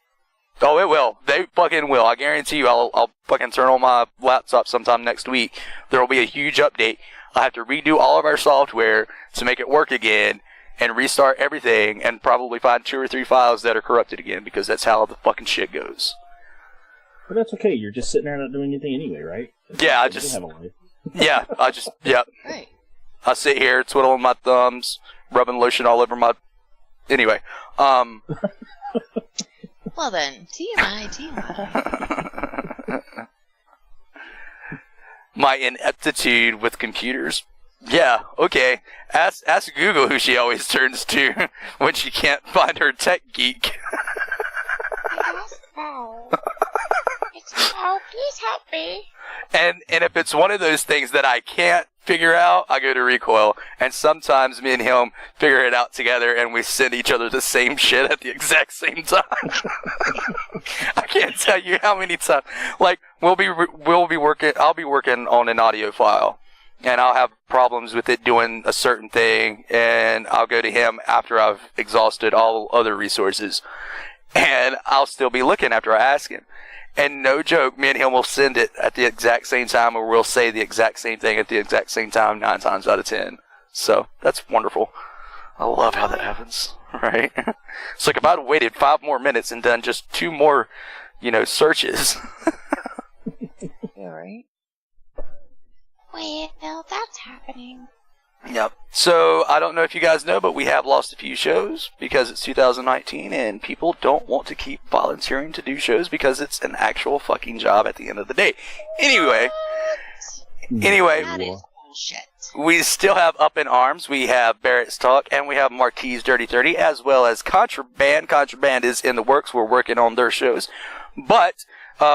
Oh, it will. They fucking will. I guarantee you I'll fucking turn on my laptop sometime next week. There will be a huge update. I'll have to redo all of our software to make it work again, and restart everything and probably find 2 or 3 files that are corrupted again, because that's how the fucking shit goes. But that's okay. You're just sitting there not doing anything anyway, right? Yeah, I You just... have a life. Yeah, yep. Right. I sit here twiddling my thumbs, rubbing lotion all over my... Anyway, Well then, TMI. My ineptitude with computers. Yeah, okay. Ask Google who she always turns to when she can't find her tech geek. Please help me. And if it's one of those things that I can't figure out, I go to Recoil. And sometimes me and him figure it out together, and we send each other the same shit at the exact same time. I can't tell you how many times. Like, I'll be working on an audio file, and I'll have problems with it doing a certain thing, and I'll go to him after I've exhausted all other resources, and I'll still be looking after I ask him. And no joke, me and him will send it at the exact same time, or we'll say the exact same thing at the exact same time 9 times out of 10. So, that's wonderful. I love how that happens, right? It's like if I'd waited 5 more minutes and done just 2 more, searches. Yeah, right? Well, that's happening. Yep. So, I don't know if you guys know, but we have lost a few shows because it's 2019 and people don't want to keep volunteering to do shows because it's an actual fucking job at the end of the day. Anyway, That is bullshit. we still have Up in Arms, we have Barracks Talk, and we have Marquis Dirty 30, as well as Contraband. Contraband is in the works. We're working on their shows. But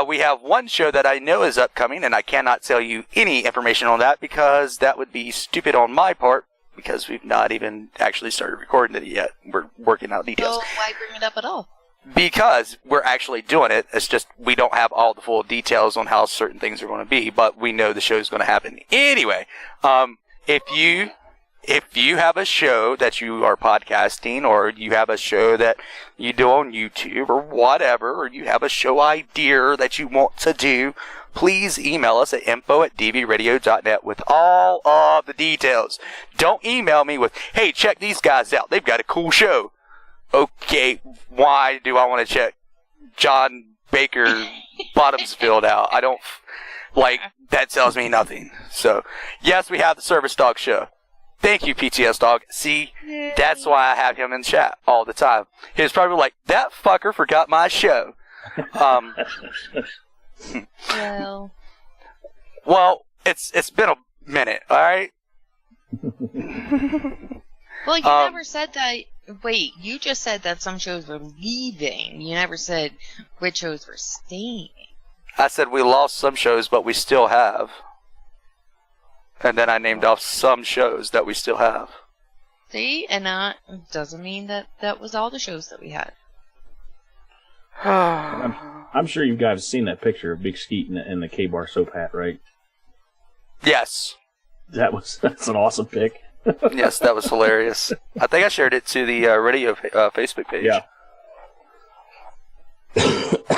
we have one show that I know is upcoming, and I cannot tell you any information on that because that would be stupid on my part, because we've not even actually started recording it yet. We're working out details. So why bring it up at all? Because we're actually doing it. It's just we don't have all the full details on how certain things are going to be, but we know the show is going to happen. Anyway, if you have a show that you are podcasting, or you have a show that you do on YouTube or whatever, or you have a show idea that you want to do, please email us at info@dvradio.net with all of the details. Don't email me with, hey, check these guys out. They've got a cool show. Okay, why do I want to check John Baker Bottomsfield out? I don't, that tells me nothing. So, yes, we have the Service Dog show. Thank you, PTSDog. See, that's why I have him in chat all the time. He was probably like, that fucker forgot my show. Well, it's been a minute, alright? Well, you never said that. Wait, you just said that some shows were leaving. You never said which shows were staying. I said we lost some shows, but we still have. And then I named off some shows that we still have. See? And that doesn't mean that that was all the shows that we had. I'm sure you guys have seen that picture of Big Skeet in the K-Bar soap hat, right? Yes. That's an awesome pic. Yes, that was hilarious. I think I shared it to the radio Facebook page. Yeah.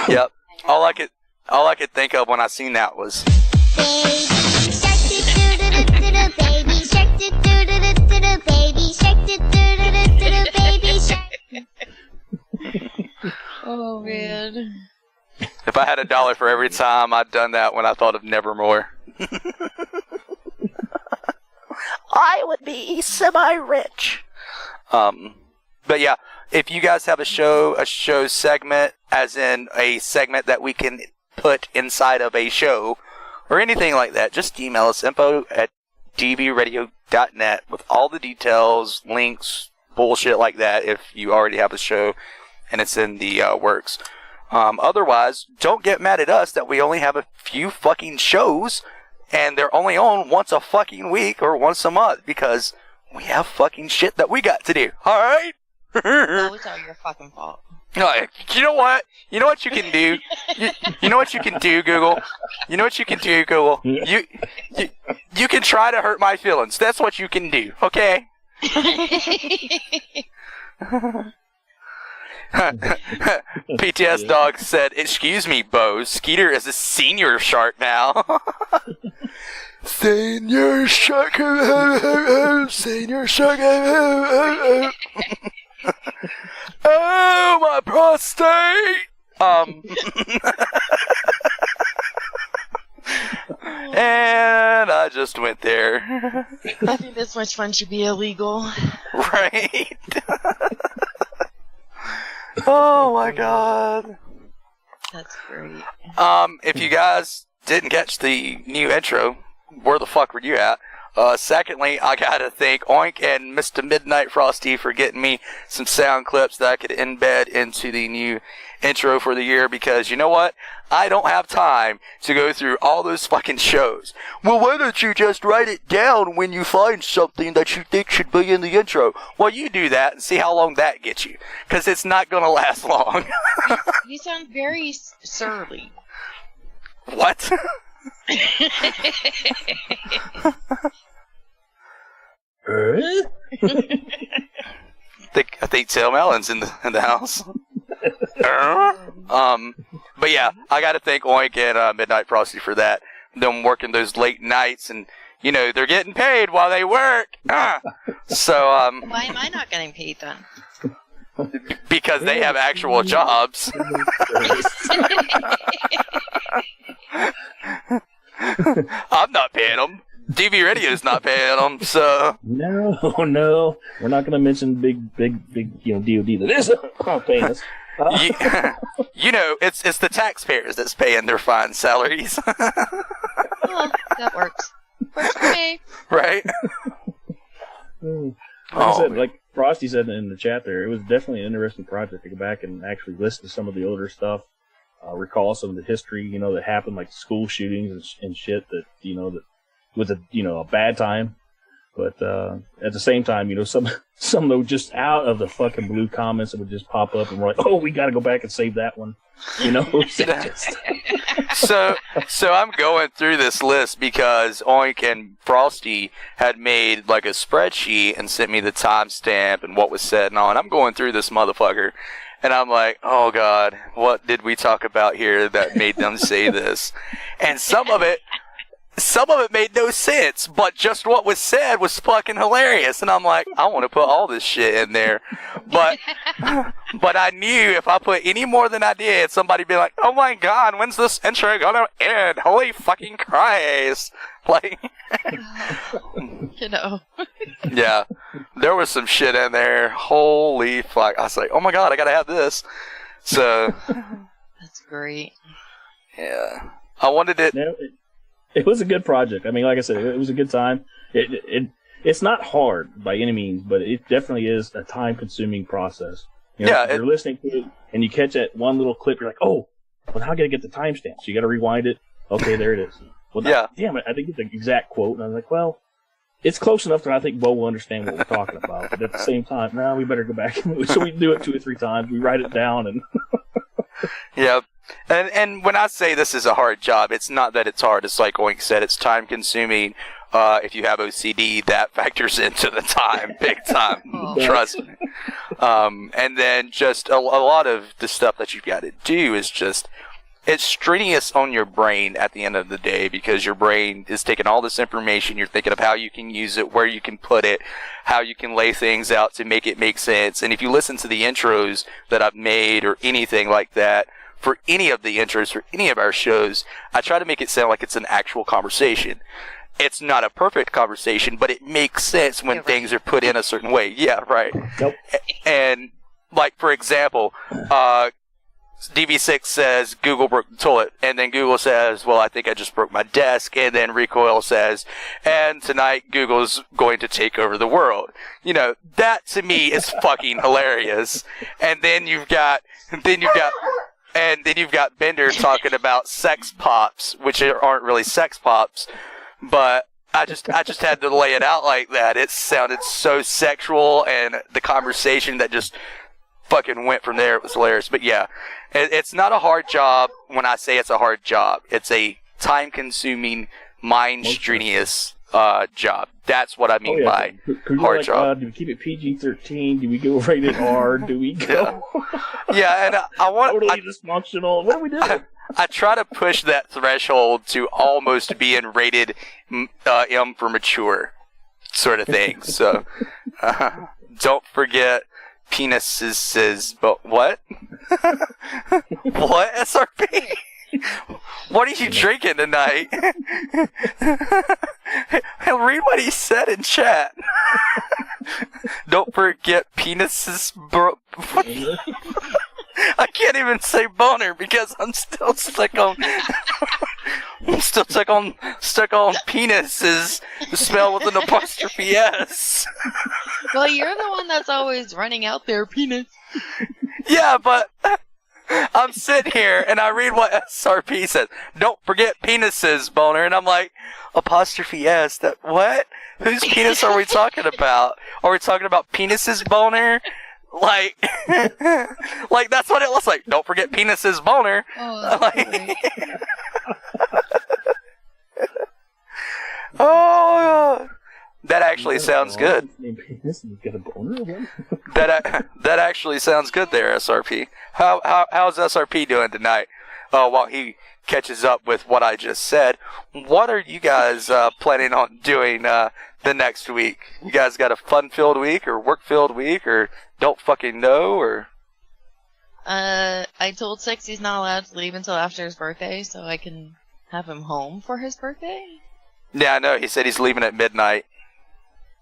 Yep. All I could think of when I seen that was. Oh man. If I had $1 for every time I'd done that when I thought of Nevermore. I would be semi-rich. But yeah, if you guys have a show segment, as in a segment that we can put inside of a show, or anything like that, just email us, info@dvradio.net with all the details, links, bullshit like that, if you already have a show and it's in the works. Otherwise, don't get mad at us that we only have a few fucking shows and they're only on once a fucking week or once a month, because we have fucking shit that we got to do. Alright? No, it's all your fucking fault. No, you know what? You know what you can do? You know what you can do, Google? You know what you can do, Google? You can try to hurt my feelings. That's what you can do, okay? PTSDog said, "Excuse me, Bo. Skeeter is a senior shark now." Senior Shark. Senior Shark. Oh, my prostate. And I just went there. I think this much fun should be illegal. Right? Oh my god. That's great. If you guys didn't catch the new intro, where the fuck were you at? Secondly, I gotta thank Oink and Mr. Midnight Frosty for getting me some sound clips that I could embed into the new intro for the year, because you know what? I don't have time to go through all those fucking shows. Well, why don't you just write it down when you find something that you think should be in the intro? Well, you do that and see how long that gets you, because it's not gonna last long. You sound very surly. What? I think Tim Allen's in the house. But yeah, I gotta thank Oink and Midnight Frosty for that. Them working those late nights, and you know they're getting paid while they work. So why am I not getting paid then? Because they have actual jobs. I'm not paying them. DV Radio's not paying them, so... No. We're not going to mention big, DOD that is not paying us. You know, it's the taxpayers that's paying their fine salaries. Well, that works. Works for me. Right? Like Frosty said in the chat there, it was definitely an interesting project to go back and actually listen to some of the older stuff. Recall some of the history, that happened, like school shootings and shit that, that was a bad time. But, at the same time, some of them just out of the fucking blue comments that would just pop up and we're like, oh, we got to go back and save that one. So I'm going through this list because Oink and Frosty had made like a spreadsheet and sent me the timestamp and what was said and all. And I'm going through this motherfucker. And I'm like, oh God, what did we talk about here that made them say this? And some of it made no sense, but just what was said was fucking hilarious. And I'm like, I want to put all this shit in there. But I knew if I put any more than I did, somebody'd be like, oh my God, when's this intro gonna end? Holy fucking Christ. Like, yeah, there was some shit in there. Holy fuck. I was like, oh my God, I gotta have this. So. That's great. Yeah. I wanted it. It was a good project. I mean, like I said, it was a good time. It's not hard by any means, but it definitely is a time-consuming process. You're listening to it, and you catch that one little clip, you're like, oh, well, how can I get the timestamp? So you got to rewind it. Okay, there it is. Well, damn it, I didn't get the exact quote. And I was like, well, it's close enough that I think Bo will understand what we're talking about. But at the same time, we better go back. So we do it 2 or 3 times. We write it down. And yeah. And when I say this is a hard job, it's not that it's hard. It's like Oink said, it's time consuming. If you have OCD, that factors into the time, big time. Trust me. And then just a lot of the stuff that you've got to do is just, it's strenuous on your brain at the end of the day, because your brain is taking all this information. You're thinking of how you can use it, where you can put it, how you can lay things out to make it make sense. And if you listen to the intros that I've made or anything like that, for any of the intros, for any of our shows, I try to make it sound like it's an actual conversation. It's not a perfect conversation, but it makes sense when things are put in a certain way. Yeah, right. Nope. And, like, for example, DV6 says Google broke the toilet, and then Google says, well, I think I just broke my desk, and then Recoil says, and tonight Google's going to take over the world. That to me is fucking hilarious. And then you've got Bender talking about sex pops, which aren't really sex pops, but I just had to lay it out like that. It sounded so sexual, and the conversation that just fucking went from there, it was hilarious. But yeah, it's not a hard job. When I say it's a hard job, it's a time-consuming, mind-strenuous job. That's what I mean by hard job. Do we keep it PG-13? Do we go rated R? Do we go? Yeah, and I want totally dysfunctional. What are we doing? I try to push that threshold to almost being rated M for mature, sort of thing. So, don't forget penises. But what? What, SRP? What are you drinking tonight? Read what he said in chat. Don't forget penises, bro. I can't even say boner because I'm still stuck on. I'm still stuck on penises spelled with an apostrophe S. Well, you're the one that's always running out there, penis. Yeah, but I'm sitting here and I read what SRP says. Don't forget penises, boner, and I'm like, apostrophe S. That what? Whose penis are we talking about? Are we talking about penises, boner? Like, like that's what it looks like. Don't forget penises, boner. Oh, like, oh, that actually sounds good. That actually sounds good there, SRP. How's SRP doing tonight? While he catches up with what I just said, what are you guys planning on doing the next week? You guys got a fun-filled week or work-filled week or don't fucking know or? I told Six he's not allowed to leave until after his birthday, so I can have him home for his birthday. Yeah, I know. He said he's leaving at midnight.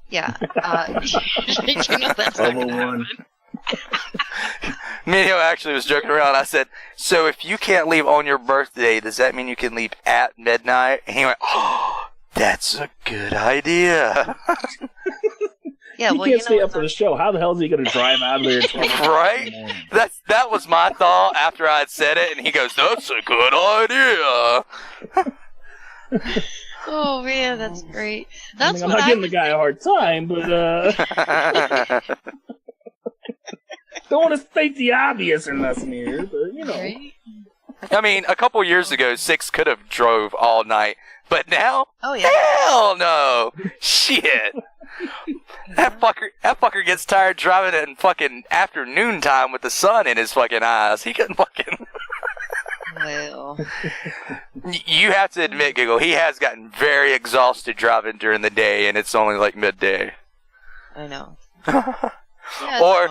Yeah. You know that's not gonna happen. Minio actually was joking around. I said, so if you can't leave on your birthday, does that mean you can leave at midnight? And he went, oh, that's a good idea. Yeah, he well, can't stay up for the show. How the hell is he going to drive out of there? Right? That was my thought after I had said it, and he goes, that's a good idea. Oh man, that's great. I'm not giving the guy a hard time, but don't want to state the obvious or nothing here, but you know. Right? I mean, a couple years ago, Six could have drove all night, but now, oh yeah, hell no, shit. That fucker gets tired driving in fucking afternoon time with the sun in his fucking eyes. He couldn't fucking. Well, you have to admit, Giggle, he has gotten very exhausted driving during the day, and it's only like midday. I know. Or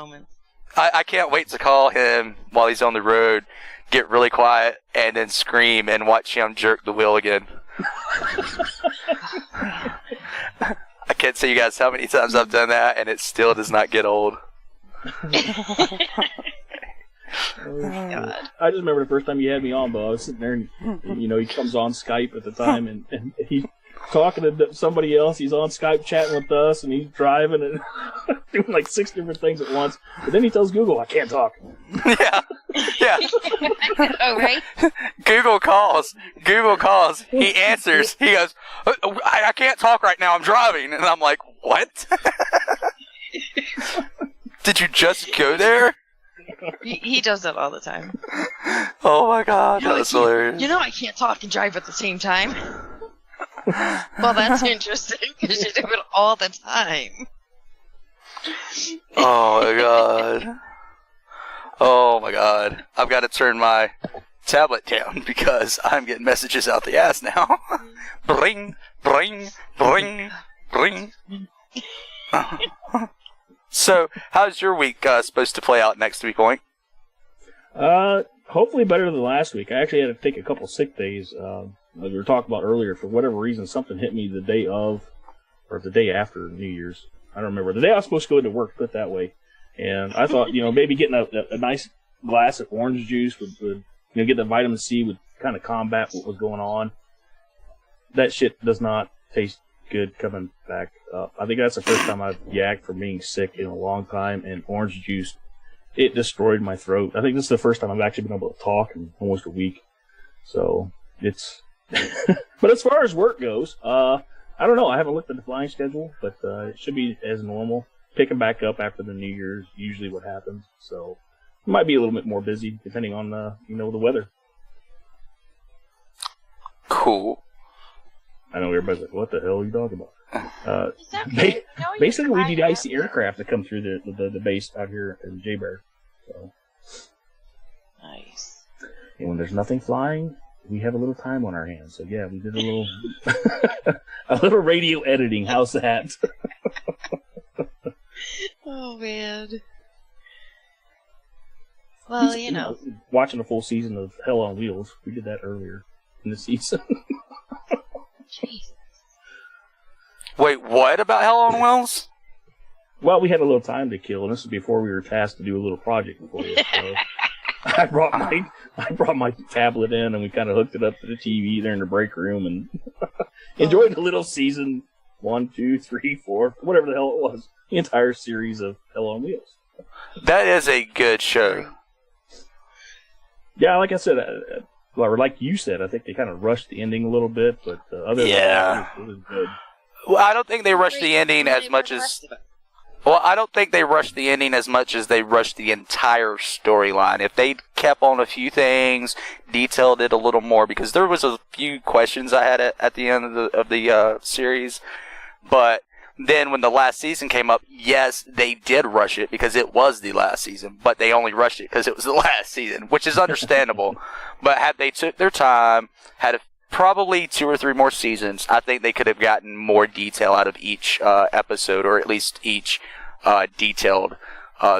I can't wait to call him while he's on the road, get really quiet, and then scream and watch him jerk the wheel again. I can't tell you guys how many times I've done that, and it still does not get old. God. I just remember the first time you had me on, Bo. I was sitting there, and you know, he comes on Skype at the time, and he's talking to somebody else. He's on Skype chatting with us, and he's driving and doing like 6 different things at once. But then he tells Google, "I can't talk." Yeah. Oh, right? Google calls. He answers. He goes, I can't talk right now. I'm driving. And I'm like, what? Did you just go there? He does that all the time. Oh my god, that was hilarious. You know I can't talk and drive at the same time. Well, that's interesting because you do it all the time. Oh my god. Oh my god. I've got to turn my tablet down because I'm getting messages out the ass now. Bring, bring, bring, bring. So, how's your week supposed to play out next week, Oink? Hopefully better than last week. I actually had to take a couple sick days. Like we were talking about earlier, for whatever reason, something hit me the day of, or the day after New Year's. I don't remember. The day I was supposed to go into work, put it that way. And I thought, you know, maybe getting a nice glass of orange juice would get the vitamin C would kind of combat what was going on. That shit does not taste good coming back up. I think that's the first time I've yacked from being sick in a long time, and orange juice, it destroyed my throat. I think this is the first time I've actually been able to talk in almost a week. So, it's... But as far as work goes, I don't know. I haven't looked at the flying schedule, but it should be as normal. Picking back up after the New Year's, usually what happens. So, it might be a little bit more busy, depending on, the weather. Cool. I know everybody's like, what the hell are you talking about? Basically, we need icy aircraft to come through the base out here in J-Bear. So. Nice. And when there's nothing flying, we have a little time on our hands. So yeah, we did a little a little radio editing. How's that? Oh man. Well, you know, watching a full season of Hell on Wheels. We did that earlier in the season. Jesus. Wait, what about Hell on Wheels? Well, we had a little time to kill, and this was before we were tasked to do a little project for you. So I brought my tablet in, and we kind of hooked it up to the TV there in the break room, and enjoyed a little season 1, 2, 3, 4, whatever the hell it was, the entire series of Hell on Wheels. That is a good show. Yeah, like I said, or like you said, I think they kind of rushed the ending a little bit, but other than that, it was good. Well, I don't think they rushed the ending as much as. Well, I don't think they rushed the ending as much as they rushed the entire storyline. If they kept on a few things, detailed it a little more, because there was a few questions I had at the end of the series, but then when the last season came up, yes, they did rush it because it was the last season, but they only rushed it because it was the last season, which is understandable. But had they took their time, had probably 2 or 3 more seasons, I think they could have gotten more detail out of each episode, or at least each detailed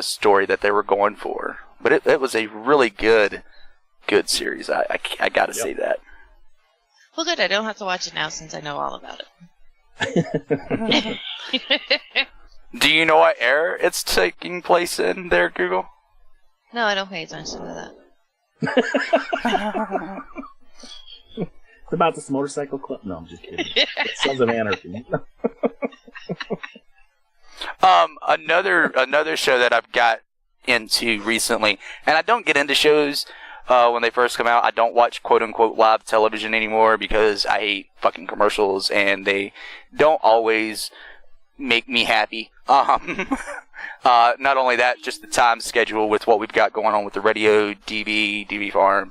story that they were going for. But it was a really good series. I got to say that. Well, good. I don't have to watch it now since I know all about it. Do you know what era it's taking place in there, Google? No, I don't pay attention to that. It's about this motorcycle club. No, I'm just kidding. Sons of Anarchy. Another show that I've got into recently, and I don't get into shows when they first come out. I don't watch quote-unquote live television anymore because I hate fucking commercials, and they don't always make me happy. Not only that, just the time schedule with what we've got going on with the radio, DV farm,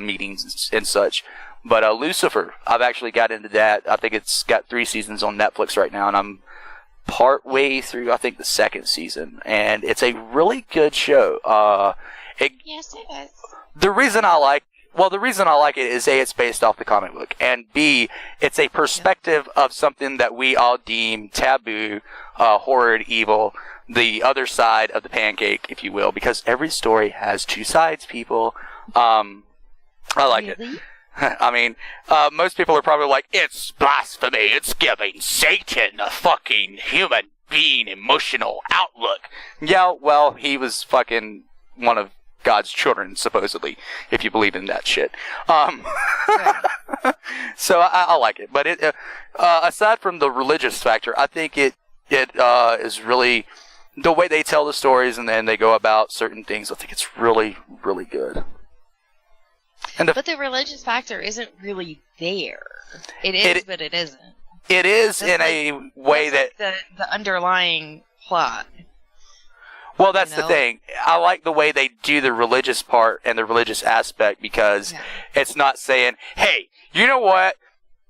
meetings and such. But Lucifer, I've actually got into that. I think it's got 3 seasons on Netflix right now, and I'm partway through, I think, the 2nd season. And it's a really good show. Yes, it is. The reason I like it is A, it's based off the comic book, and B, it's a perspective of something that we all deem taboo, horrid, evil, the other side of the pancake, if you will, because every story has 2 sides, people. I like it. I mean, most people are probably like, it's blasphemy, it's giving Satan a fucking human being emotional outlook. Yeah, well, he was fucking one of God's children, supposedly, if you believe in that shit. So I like it. But it, aside from the religious factor, I think it is really the way they tell the stories and then they go about certain things. I think it's really, really good. But the religious factor isn't really there. It is, but it isn't. It is in a way that the underlying plot. Well, that's the thing. I like the way they do the religious part and the religious aspect because it's not saying, hey, you know what?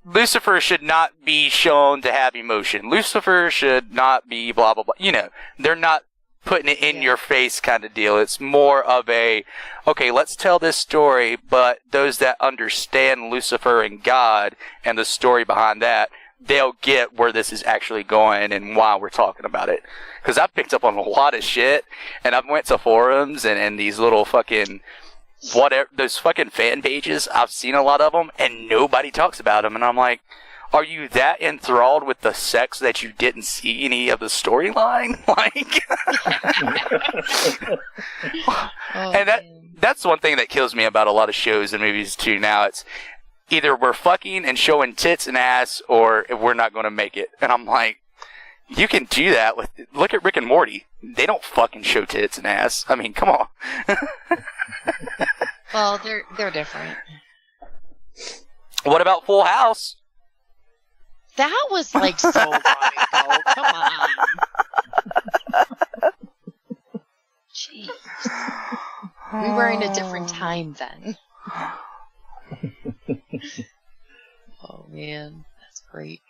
Lucifer should not be shown to have emotion. Lucifer should not be blah, blah, blah. You know, they're not putting it in your face kind of deal. It's more of a, okay, let's tell this story, but those that understand Lucifer and God and the story behind that, they'll get where this is actually going and why we're talking about it. Because I've picked up on a lot of shit, and I've went to forums and these little fucking, whatever, those fucking fan pages, I've seen a lot of them, and nobody talks about them, and I'm like, are you that enthralled with the sex that you didn't see any of the storyline? Like, and that's one thing that kills me about a lot of shows and movies too now. It's either we're fucking and showing tits and ass, or we're not going to make it. And I'm like, you can do that with, look at Rick and Morty. They don't fucking show tits and ass. I mean, come on. Well, they're different. What about Full House? That was like so long ago. Come on. Jeez. We were in a different time then. Oh man, that's great.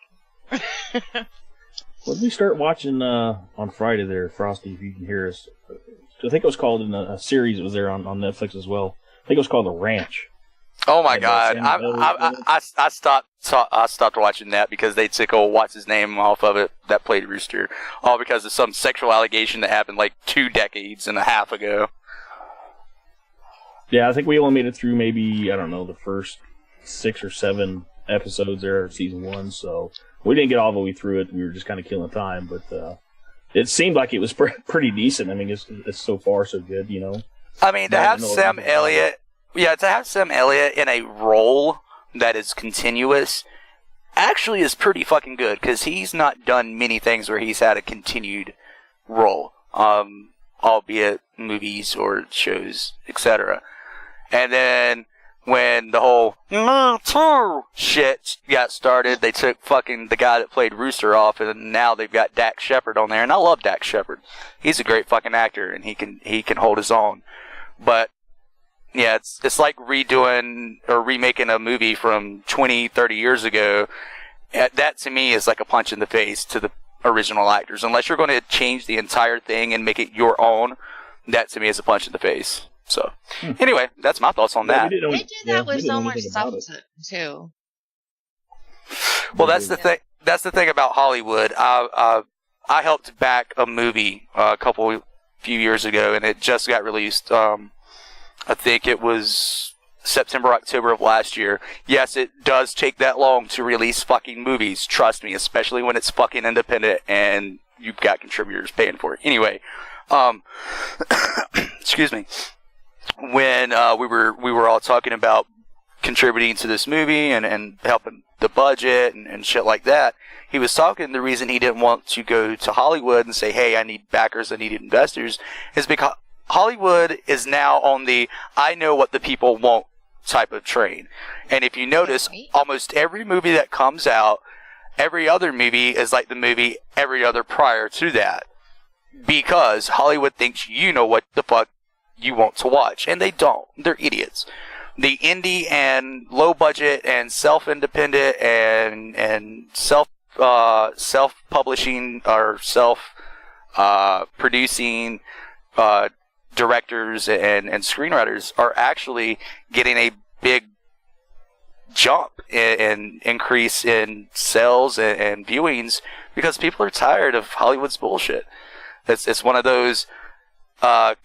What did we start watching on Friday there, Frosty, if you can hear us? I think it was called in a series that was there on Netflix as well. think it was called The Ranch. Oh my God! I stopped watching that because they took old what's his name off of it that played Rooster, all because of some sexual allegation that happened like 2 decades and a half ago. Yeah, I think we only made it through maybe, I don't know, the first 6 or 7 episodes there of season 1, so we didn't get all the way through it. We were just kind of killing time, but it seemed like it was pretty decent. I mean, it's so far so good, you know. I mean, to have Sam Elliott in a role that is continuous actually is pretty fucking good, because he's not done many things where he's had a continued role, albeit movies or shows, etc. And then when the whole "Me Too" shit got started, they took fucking the guy that played Rooster off, and now they've got Dax Shepard on there, and I love Dax Shepard. He's a great fucking actor, and he can hold his own. But yeah, it's like redoing or remaking a movie from 20, 30 years ago. That to me is like a punch in the face to the original actors. Unless you're going to change the entire thing and make it your own, that to me is a punch in the face. So, anyway, that's my thoughts on that. They do that with so much substance too. Well, that's the thing. That's the thing about Hollywood. I helped back a movie few years ago, and it just got released. I think it was September, October of last year. Yes, it does take that long to release fucking movies. Trust me, especially when it's fucking independent and you've got contributors paying for it. Anyway, excuse me. When we were all talking about contributing to this movie and helping the budget and shit like that, he was talking, the reason he didn't want to go to Hollywood and say, hey, I need backers, I need investors, is because Hollywood is now on the I know what the people want type of train. And if you notice, almost every movie that comes out, every other movie is like the movie every other prior to that. Because Hollywood thinks you know what the fuck you want to watch. And they don't. They're idiots. The indie and low budget and self-independent and self-publishing or self-producing directors and screenwriters are actually getting a big jump in increase in sales and viewings because people are tired of Hollywood's bullshit. It's one of those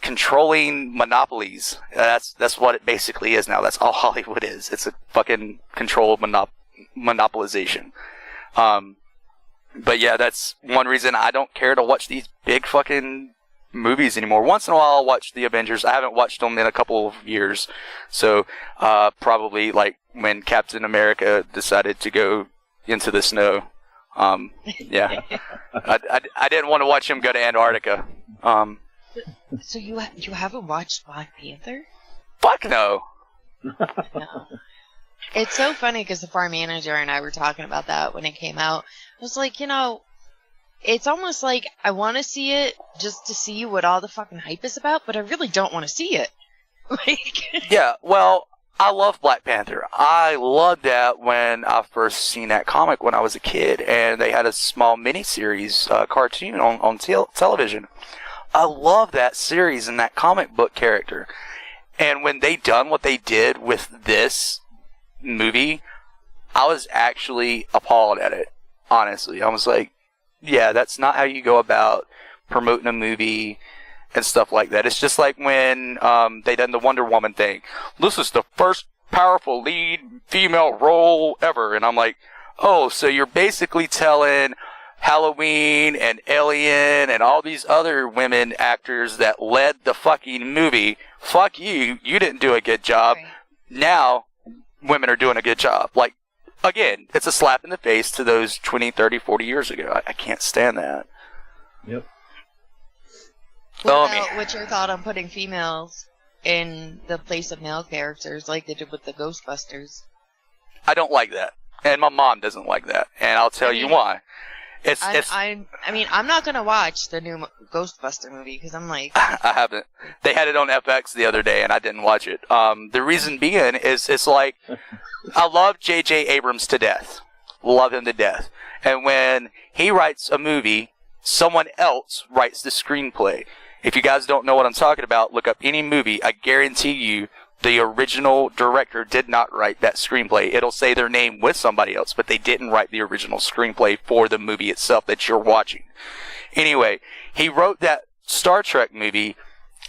controlling monopolies. That's what it basically is now. That's all Hollywood is. It's a fucking controlled monopolization. But yeah, that's one reason I don't care to watch these big fucking movies anymore. Once in a while I'll watch the Avengers. I haven't watched them in a couple of years. So probably like when Captain America decided to go into the snow. Yeah. I didn't want to watch him go to Antarctica. So you haven't watched Black Panther? Fuck no. No. It's so funny because the farm manager and I were talking about that when it came out. I was like, it's almost like I want to see it just to see what all the fucking hype is about, but I really don't want to see it. Yeah, well, I love Black Panther. I loved that when I first seen that comic when I was a kid, and they had a small miniseries cartoon on television. I love that series and that comic book character. And when they done what they did with this movie, I was actually appalled at it. Honestly, I was like, yeah, that's not how you go about promoting a movie and stuff like that. It's just like when they done the Wonder Woman thing. This is the first powerful lead female role ever. And I'm like, oh, so you're basically telling Halloween and Alien and all these other women actors that led the fucking movie, fuck you, you didn't do a good job. Right. Now, women are doing a good job. Like, again, it's a slap in the face to those 20, 30, 40 years ago. I can't stand that. Yep. What's your thought on putting females in the place of male characters like they did with the Ghostbusters? I don't like that. And my mom doesn't like that. And I'll tell you why. I'm not going to watch the new Ghostbuster movie because I'm like... I haven't. They had it on FX the other day and I didn't watch it. The reason being is it's like... I love J.J. Abrams to death. Love him to death. And when he writes a movie, someone else writes the screenplay. If you guys don't know what I'm talking about, look up any movie. I guarantee you The original director did not write that screenplay. It'll say their name with somebody else, but they didn't write the original screenplay for the movie itself that you're watching. Anyway, he wrote that Star Trek movie,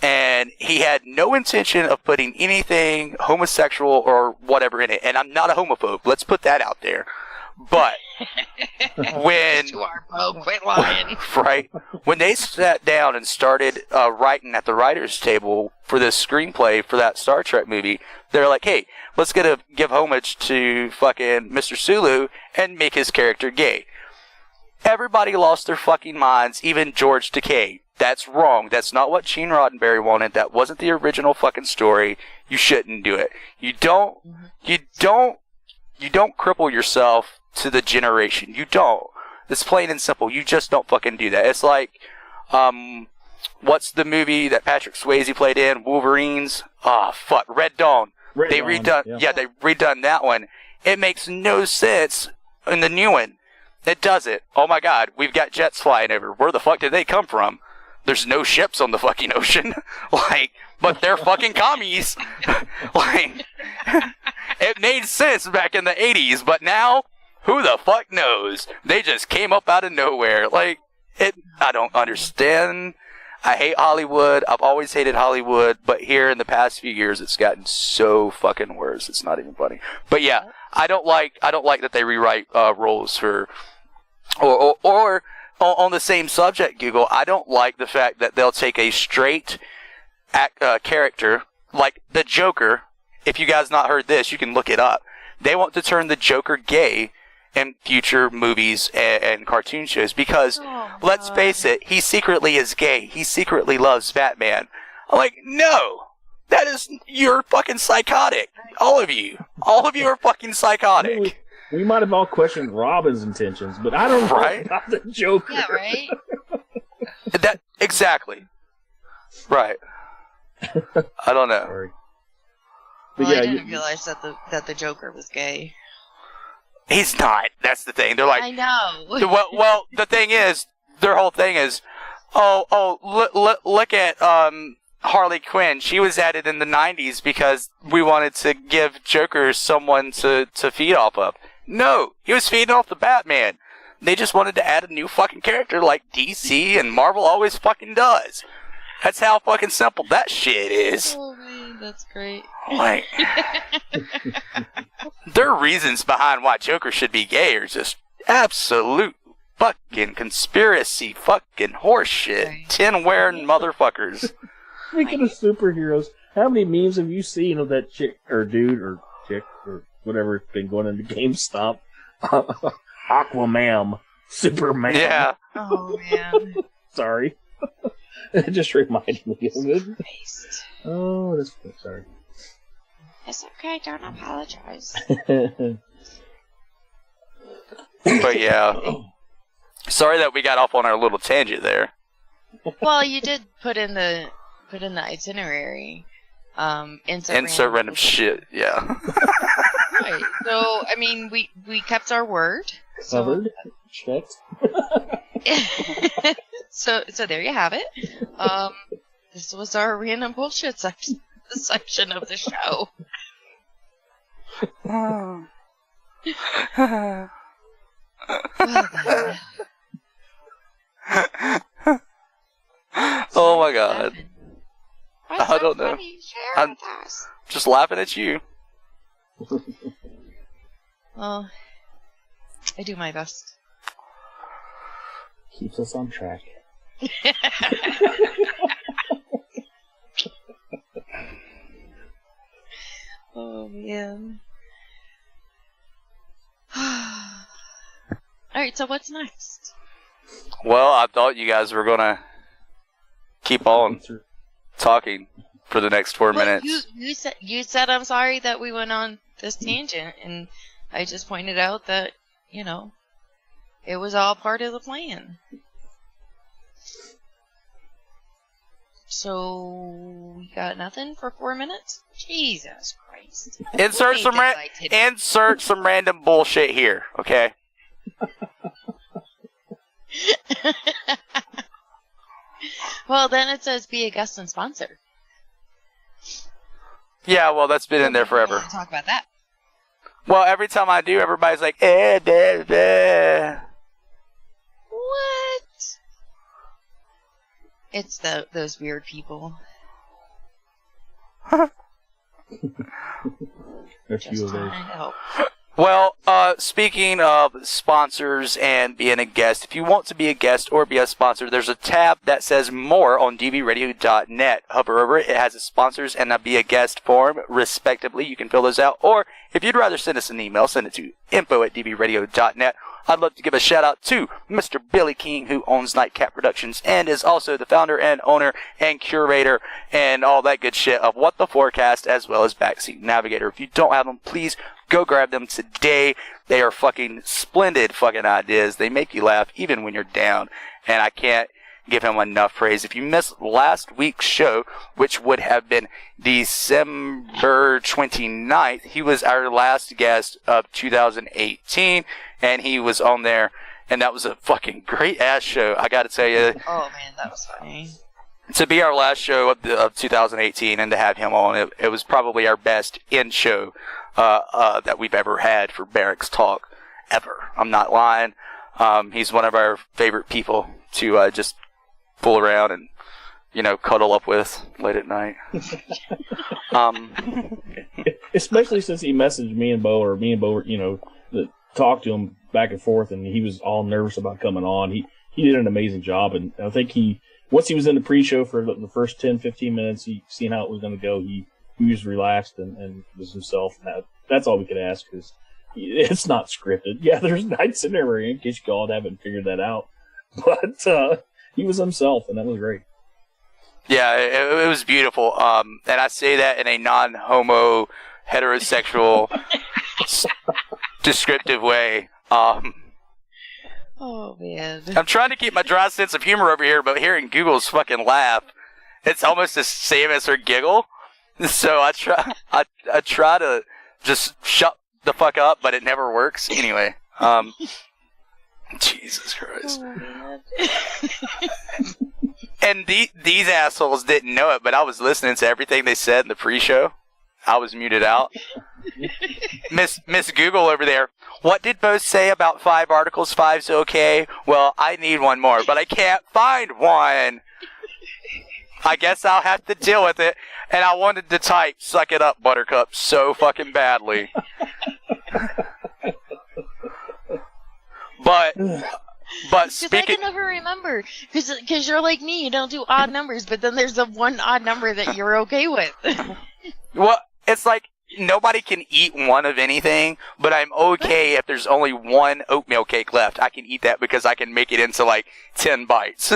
and he had no intention of putting anything homosexual or whatever in it. And I'm not a homophobe. Let's put that out there. But when You are, Bo. Quit lying. right when they sat down and started writing at the writers' table for this screenplay for that Star Trek movie, they're like, "Hey, let's give homage to fucking Mr. Sulu and make his character gay." Everybody lost their fucking minds, even George Takei. That's wrong. That's not what Gene Roddenberry wanted. That wasn't the original fucking story. You shouldn't do it. You don't cripple yourself to the generation. You don't. It's plain and simple. You just don't fucking do that. It's like, what's the movie that Patrick Swayze played in? Wolverines? Ah, fuck. Red Dawn. They redone that one. It makes no sense in the new one. It doesn't. Oh my god, we've got jets flying over. Where the fuck did they come from? There's no ships on the fucking ocean. But they're fucking commies. It made sense back in the 80s, but now, who the fuck knows? They just came up out of nowhere. I don't understand. I hate Hollywood. I've always hated Hollywood, but here in the past few years, it's gotten so fucking worse. It's not even funny. But yeah, I don't like that they rewrite roles for, or on the same subject, Google. I don't like the fact that they'll take a straight character like the Joker. If you guys not heard this, you can look it up. They want to turn the Joker gay in future movies and cartoon shows because, let's face it, he secretly is gay. He secretly loves Batman. I'm like, no, you're fucking psychotic. All of you are fucking psychotic. We might have all questioned Robin's intentions, but I don't know about the Joker. Yeah, right? Exactly. Right. I don't know. Sorry. Well, I didn't realize that the Joker was gay. He's not. That's the thing. They're like, I know. well, the thing is, their whole thing is, look at Harley Quinn. She was added in the 90s because we wanted to give Joker someone to feed off of. No, he was feeding off the Batman. They just wanted to add a new fucking character like DC and Marvel always fucking does. That's how fucking simple that shit is. Oh man, that's great. Their reasons behind why Joker should be gay are just absolute fucking conspiracy fucking horseshit. Tin-wearing motherfuckers. Speaking of superheroes, how many memes have you seen of that chick or dude or chick or whatever been going into GameStop? Aquaman, Superman. Yeah. Oh man. Sorry. It just reminded me of it. Oh, that's good. Sorry. It's okay, don't apologize. But yeah. Sorry that we got off on our little tangent there. Well, you did put in the itinerary. Insert random shit, yeah. Right. So I mean we kept our word. Covered. Checked. So there you have it. This was our random bullshit section of the show. Oh my god. I don't know. I'm us. just laughing at you. Well, I do my best. Keeps us on track. Oh man. Alright, so what's next? Well, I thought you guys were gonna keep on talking for the next 4 minutes. You said I'm sorry that we went on this tangent, and I just pointed out that, it was all part of the plan. So, we got nothing for 4 minutes? Jesus Christ. Insert some random bullshit here, okay? Well, then it says be a guest and sponsor. Yeah, well, that's been in there forever. Talk about that. Well, every time I do, everybody's like, bleh. What? It's those weird people. Just trying to help. Well, speaking of sponsors and being a guest, if you want to be a guest or be a sponsor, there's a tab that says more on dvradio.net. Hover over it. It has a sponsors and a be a guest form, respectively. You can fill those out. Or if you'd rather send us an email, send it to info@dvradio.net. I'd love to give a shout out to Mr. Billy King, who owns Nightcap Productions and is also the founder and owner and curator and all that good shit of What the Forecast, as well as Backseat Navigator. If you don't have them, please go grab them today. They are fucking splendid fucking ideas. They make you laugh even when you're down. And I can't give him enough praise. If you missed last week's show, which would have been December 29th, he was our last guest of 2018, and he was on there, and that was a fucking great-ass show, I gotta tell you. Oh, man, that was funny. To be our last show of 2018 and to have him on, it was probably our best end show that we've ever had for Barracks Talk, ever. I'm not lying. He's one of our favorite people to just fool around and, cuddle up with late at night. Especially since he messaged me and Bo, or me and Bo, talked to him back and forth, and he was all nervous about coming on. He did an amazing job, and I think once he was in the pre-show for the first 10, 15 minutes, he seen how it was going to go. He was relaxed and was himself. That's all we could ask, because it's not scripted. Yeah, there's nights in there in case you all haven't figured that out. But he was himself, and that was great. Yeah, it was beautiful. And I say that in a non-homo, heterosexual, descriptive way. Oh, man. I'm trying to keep my dry sense of humor over here, but hearing Google's fucking laugh, it's almost the same as her giggle. So I try to just shut the fuck up, but it never works. Anyway, Jesus Christ. Oh, And these assholes didn't know it, but I was listening to everything they said in the pre-show. I was muted out. Miss Google over there. What did Bo say about 5 articles? 5's okay. Well, I need one more, but I can't find one. I guess I'll have to deal with it. And I wanted to type "suck it up, Buttercup" so fucking badly. But speaking, I can never remember, because you're like me, you don't do odd numbers, but then there's the one odd number that you're okay with. Well, it's like nobody can eat one of anything, but I'm okay if there's only one oatmeal cake left. I can eat that because I can make it into like 10 bites.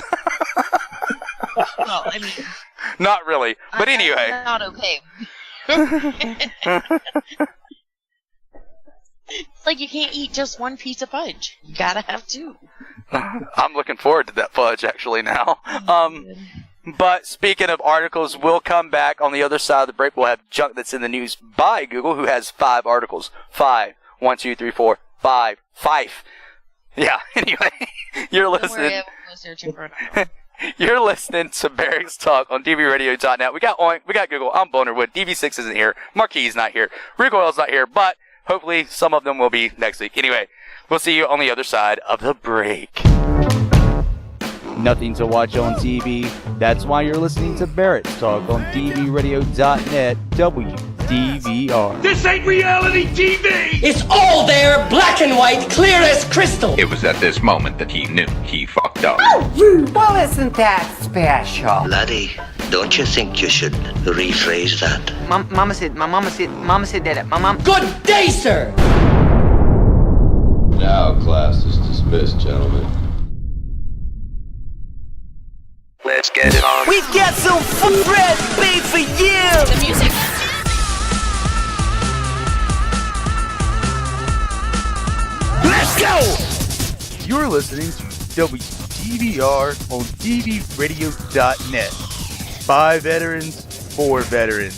Well, I mean, not really, but anyway. I'm not okay. It's like you can't eat just one piece of fudge. You gotta have 2. I'm looking forward to that fudge actually now. But speaking of articles, we'll come back on the other side of the break. We'll have junk that's in the news by Google, who has 5 articles. 5. 1, 2, 3, 4, 5. 5. Yeah, anyway, you're listening. Don't worry, I was searching for it. You're listening to Barracks Talk on dvradio.net. We got Oink, we got Google, I'm Bonerwood, DV6 isn't here, Marquis not here, Recoil's not here, but hopefully some of them will be next week. Anyway, we'll see you on the other side of the break. Nothing to watch on TV. That's why you're listening to Barracks Talk on dvradio.net, WDVR. This ain't reality TV! It's all there, black and white, clear as crystal. It was at this moment that he knew he fucked up. Oh, rude. Well, isn't that special? Laddie, don't you think you should rephrase that? Mama said that. My mom. Good day, sir! Now class is dismissed, gentlemen. Let's get it on. We've got some bread made for you! The music. Let's go! You're listening to WDVR on dvradio.net. By veterans, for veterans.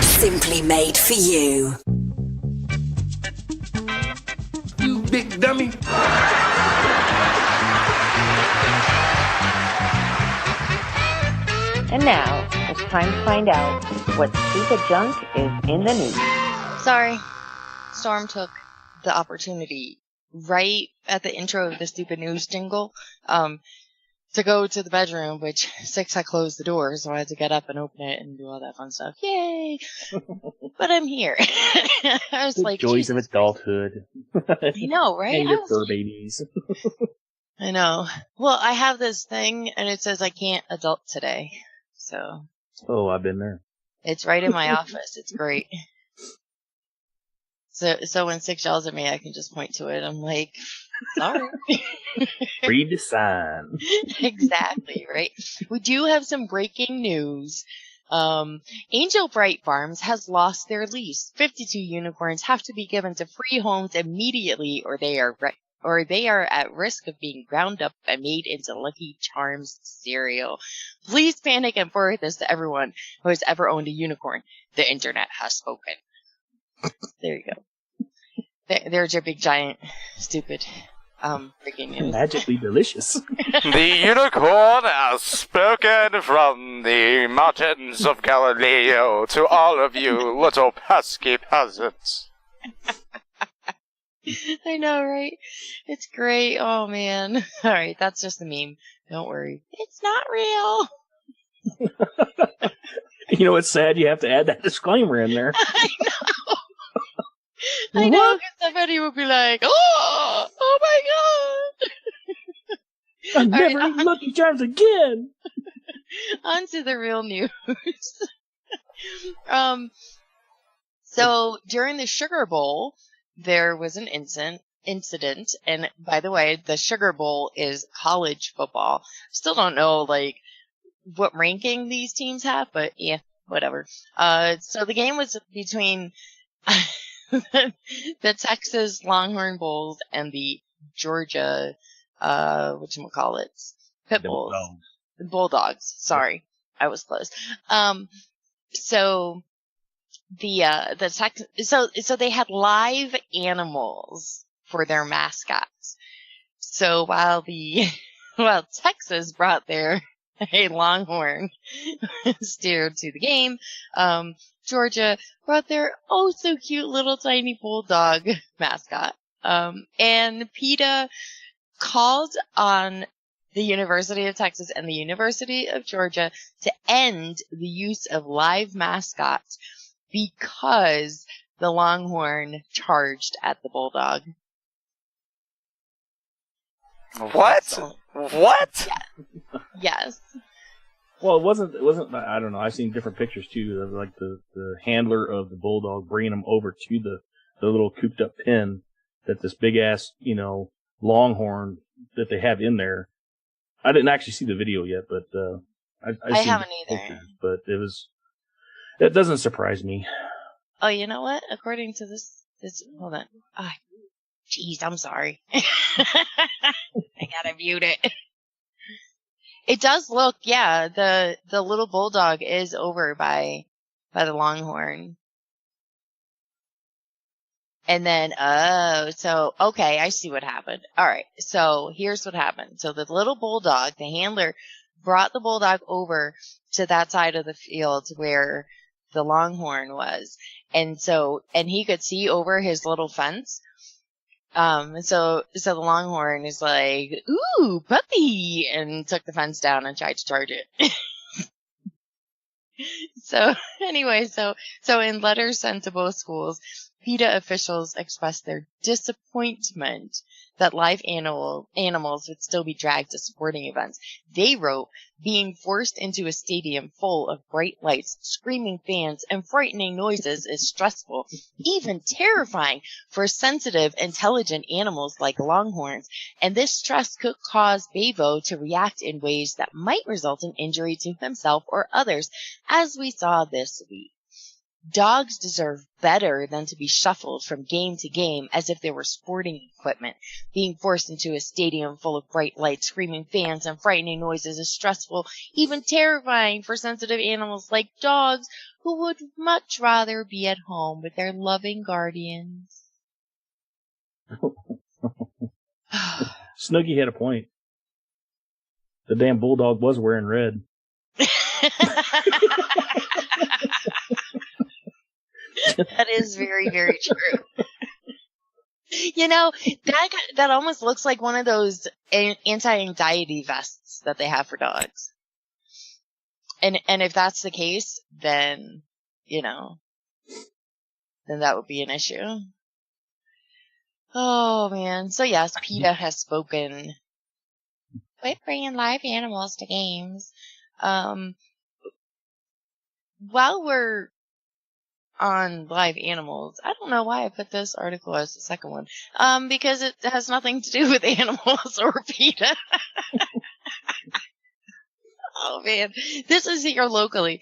Simply made for you. You big dummy. And now, it's time to find out what stupid junk is in the news. Sorry. Storm took the opportunity right at the intro of the stupid news jingle to go to the bedroom, which Six had closed the door, so I had to get up and open it and do all that fun stuff. Yay! But I'm here. I was The like, joys Jesus of adulthood. I know, right? And your fur babies. I know. Well, I have this thing, and it says I can't adult today. So. Oh, I've been there. It's right in my office. It's great. So when Six yells at me, I can just point to it. I'm like, sorry. Read the sign. Exactly, right? We do have some breaking news. Angel Bright Farms has lost their lease. 52 unicorns have to be given to free homes immediately, or they are at risk of being ground up and made into Lucky Charms cereal. Please panic and forward this to everyone who has ever owned a unicorn. The internet has spoken. There you go. There's your big, giant, stupid, freaking news. Magically delicious. The unicorn has spoken from the mountains of Galileo to all of you little pesky peasants. I know, right? It's great. Oh, man. All right, that's just a meme. Don't worry. It's not real. You know, it's sad you have to add that disclaimer in there. I know. I know, because somebody would be like, oh my God. I'm never eating Lucky Charms again. On to the real news. So during the Sugar Bowl, there was an incident, and by the way, the Sugar Bowl is college football. Still don't know, like, what ranking these teams have, but yeah, whatever. So the game was between the Texas Longhorn Bulls and the Georgia, whatchamacallits, Pit Bulls. Bulldogs. Sorry. I was close. So so they had live animals for their mascots. So while Texas brought their a Longhorn steer to the game, Georgia brought their oh so cute little tiny bulldog mascot. And PETA called on the University of Texas and the University of Georgia to end the use of live mascots because the Longhorn charged at the bulldog. What? So, what? Yeah. Yes. Well, it wasn't, I don't know, I've seen different pictures too, of like the handler of the bulldog bringing him over to the little cooped up pen that this big ass, Longhorn that they have in there. I didn't actually see the video yet, but, I haven't either. Pictures, but it doesn't surprise me. Oh, you know what? According to this, hold on. Jeez, I'm sorry. I gotta mute it. It does look, yeah, the little bulldog is over by the Longhorn. And then, okay, I see what happened. All right, so here's what happened. So the little bulldog, the handler, brought the bulldog over to that side of the field where the Longhorn was. And he could see over his little fence. So the Longhorn is like, ooh, puppy, and took the fence down and tried to charge it. So anyway, so in letters sent to both schools, PETA officials expressed their disappointment that live animals would still be dragged to sporting events. They wrote, being forced into a stadium full of bright lights, screaming fans, and frightening noises is stressful, even terrifying for sensitive, intelligent animals like longhorns, and this stress could cause Bevo to react in ways that might result in injury to himself or others, as we saw this week. Dogs deserve better than to be shuffled from game to game as if they were sporting equipment. Being forced into a stadium full of bright lights, screaming fans, and frightening noises is stressful, even terrifying for sensitive animals like dogs who would much rather be at home with their loving guardians. Snooky had a point. The damn bulldog was wearing red. That is very, very true. You know, that almost looks like one of those anti-anxiety vests that they have for dogs. And if that's the case, then, then that would be an issue. Oh, man. So, yes, PETA has spoken. Quit bringing live animals to games. While we're on live animals, I don't know why I put this article as the second one. Because it has nothing to do with animals or PETA. Oh, man. This is here locally.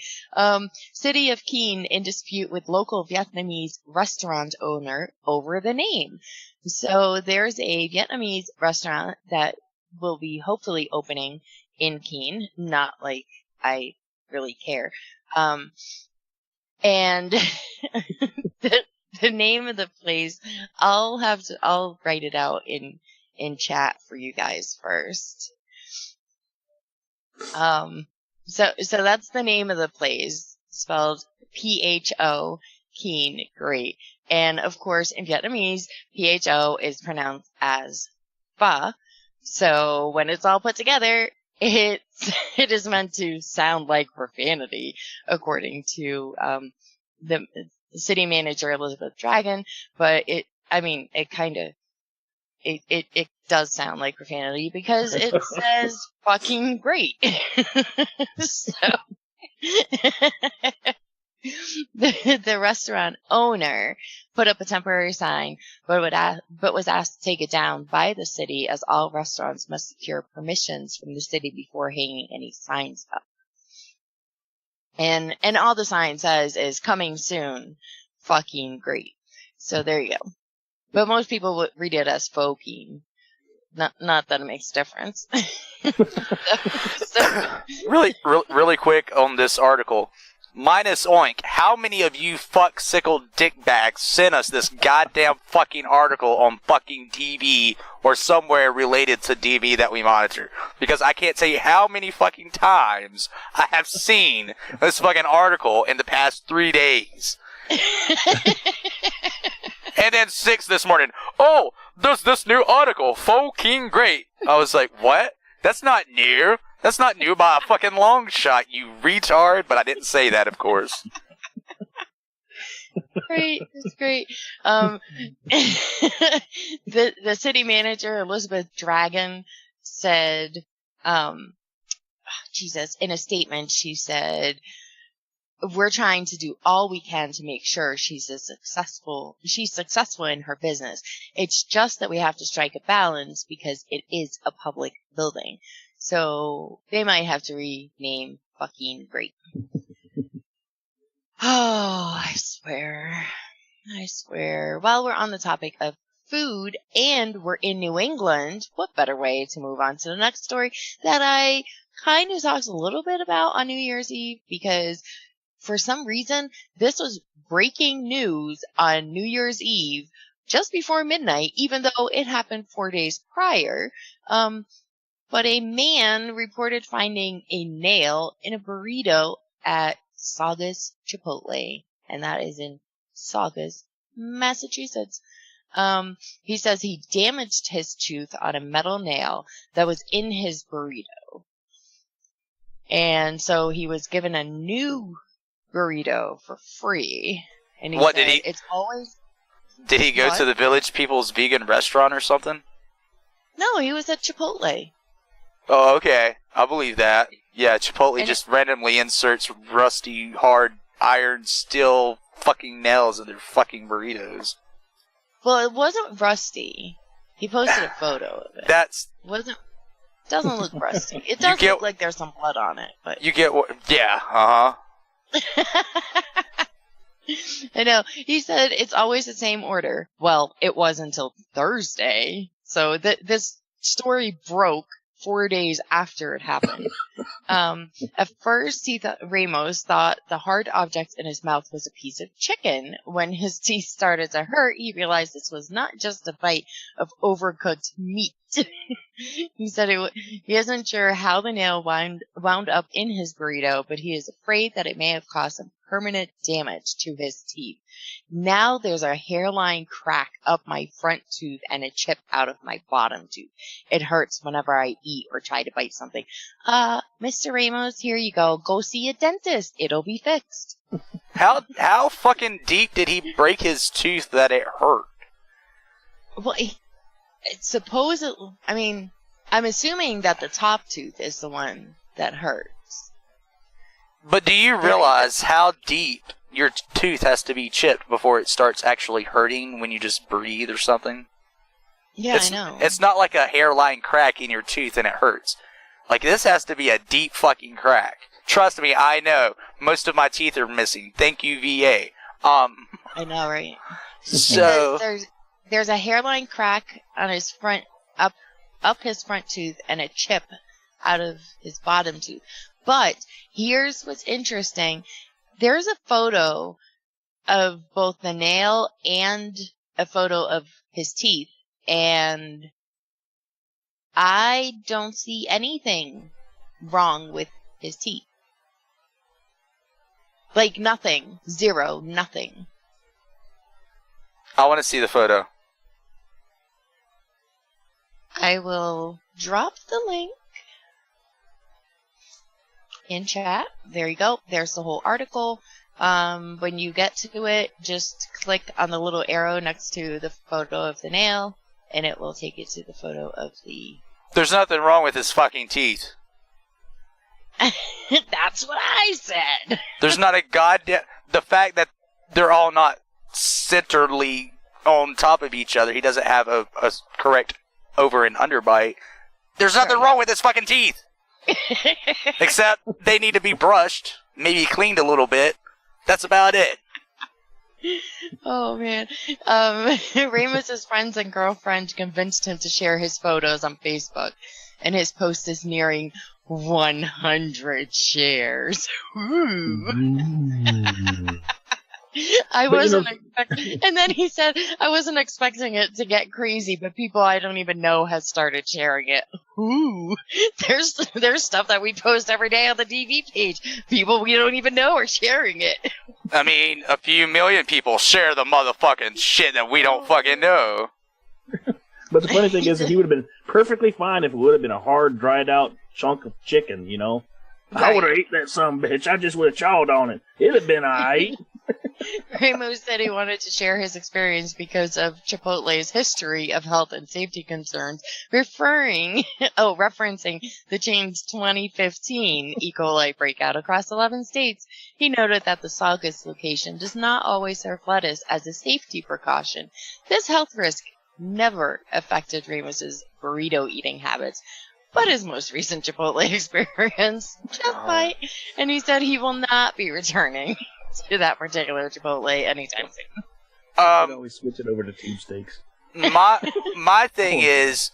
City of Keene in dispute with local Vietnamese restaurant owner over the name. So there's a Vietnamese restaurant that will be hopefully opening in Keene. Not like I really care. And the name of the place, I'll write it out in chat for you guys first. So that's the name of the place, spelled P-H-O, Keene, great. And of course, in Vietnamese, P-H-O is pronounced as pho. So when it's all put together, it is meant to sound like profanity, according to, the city manager, Elizabeth Dragon, but it does sound like profanity because it says fucking great. So, the restaurant owner put up a temporary sign, but was asked to take it down by the city, as all restaurants must secure permissions from the city before hanging any signs up. And all the sign says is coming soon, fucking great. So there you go. But most people would read it as Fokeen. Not that it makes a difference. Really quick on this article. Minus Oink, how many of you fuck-sickled dickbags sent us this goddamn fucking article on fucking TV or somewhere related to DV that we monitor? Because I can't tell you how many fucking times I have seen this fucking article in the past 3 days. And then 6 this morning. Oh, there's this new article, fucking great. I was like, what? That's not new. That's not new by a fucking long shot, you retard. But I didn't say that, of course. Great, it's great. The city manager, Elizabeth Dragon, said, in a statement, she said, we're trying to do all we can to make sure she's successful in her business. It's just that we have to strike a balance because it is a public building. So they might have to rename fucking great. Oh, I swear. While we're on the topic of food and we're in New England, what better way to move on to the next story that I kind of talked a little bit about on New Year's Eve, because for some reason, this was breaking news on New Year's Eve just before midnight, even though it happened 4 days prior. But a man reported finding a nail in a burrito at Saugus Chipotle, and that is in Saugus, Massachusetts. He says he damaged his tooth on a metal nail that was in his burrito. And so he was given a new burrito for free. And he said, it's always... Did he go to the Village People's vegan restaurant or something? No, he was at Chipotle. Oh, okay. I believe that. Yeah, Chipotle just randomly inserts rusty, hard, iron, steel fucking nails in their fucking burritos. Well, it wasn't rusty. He posted a photo of it. Doesn't look rusty. It does look like there's some blood on it, but you get what? Yeah, uh-huh. I know. He said it's always the same order. Well, it was until Thursday. So this story broke 4 days after it happened. At first, Ramos thought the hard object in his mouth was a piece of chicken. When his teeth started to hurt, he realized this was not just a bite of overcooked meat. He said he isn't sure how the nail wound up in his burrito, but he is afraid that it may have caused some permanent damage to his teeth. Now there's a hairline crack up my front tooth and a chip out of my bottom tooth. It hurts whenever I eat or try to bite something. Mr. Ramos, here you go. Go see a dentist. It'll be fixed. How fucking deep did he break his tooth that it hurt? Well, I'm assuming that the top tooth is the one that hurts. But do you realize how deep your tooth has to be chipped before it starts actually hurting when you just breathe or something? Yeah, I know. It's not like a hairline crack in your tooth and it hurts. Like, this has to be a deep fucking crack. Trust me, I know. Most of my teeth are missing. Thank you, VA. I know, right? So there's a hairline crack on his front, up his front tooth, and a chip out of his bottom tooth. But here's what's interesting. There's a photo of both the nail and a photo of his teeth, and I don't see anything wrong with his teeth. Like, nothing. Zero. Nothing. I want to see the photo. I will drop the link in chat. There you go. There's the whole article. When you get to it, just click on the little arrow next to the photo of the nail, and it will take you to the photo of the... There's nothing wrong with his fucking teeth. That's what I said. There's not a goddamn... The fact that they're all not centrally on top of each other, he doesn't have a correct over and under bite. There's nothing wrong with his fucking teeth. Except they need to be brushed, maybe cleaned a little bit. That's about it. Oh, man. Ramos's friends and girlfriend convinced him to share his photos on Facebook, and his post is nearing 100 shares. And then he said, I wasn't expecting it to get crazy, but people I don't even know have started sharing it. Ooh, there's stuff that we post every day on the DV page. People we don't even know are sharing it. I mean, a few million people share the motherfucking shit that we don't fucking know. But the funny thing is that he would have been perfectly fine if it would have been a hard, dried out chunk of chicken, you know? Right. I would have ate that son bitch. I just would have chawed on it. It'd have been alright. Ramos said he wanted to share his experience because of Chipotle's history of health and safety concerns, referencing the chain's 2015 E. coli breakout across 11 states. He noted that the Saugus location does not always serve lettuce as a safety precaution. This health risk never affected Ramos's burrito eating habits, but his most recent Chipotle experience just might, and he said he will not be returning to that particular Chipotle anytime soon. I could always switch it over to tube steaks. My thing is,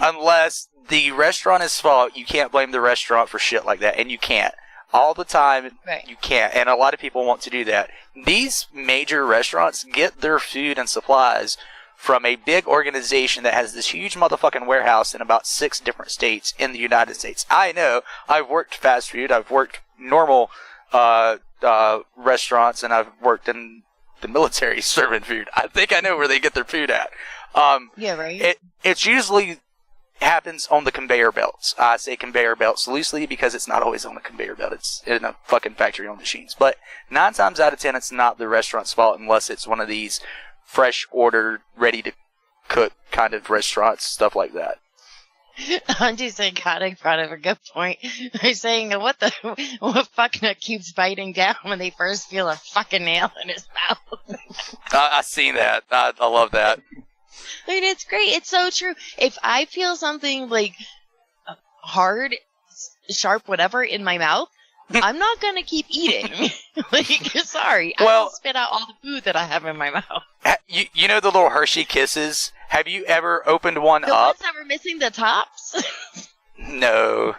unless the restaurant is fault, you can't blame the restaurant for shit like that, and you can't. All the time, right. You can't, and a lot of people want to do that. These major restaurants get their food and supplies from a big organization that has this huge motherfucking warehouse in about 6 different states in the United States. I know. I've worked fast food. I've worked normal restaurants, and I've worked in the military serving food. I think I know where they get their food at. Yeah, right. It's usually happens on the conveyor belts. I say conveyor belts loosely because it's not always on a conveyor belt. It's in a fucking factory on machines. But 9 times out of 10, it's not the restaurant's fault unless it's one of these fresh ordered, ready to cook kind of restaurants, stuff like that. Auntie Psychotic brought up a good point by saying, what fucknut keeps biting down when they first feel a fucking nail in his mouth? I've seen that. I love that. I mean, it's great. It's so true. If I feel something like hard, sharp, whatever in my mouth, I'm not going to keep eating. Sorry. I will spit out all the food that I have in my mouth. You know the little Hershey Kisses? Have you ever opened one the up? Ones that were missing the tops? No.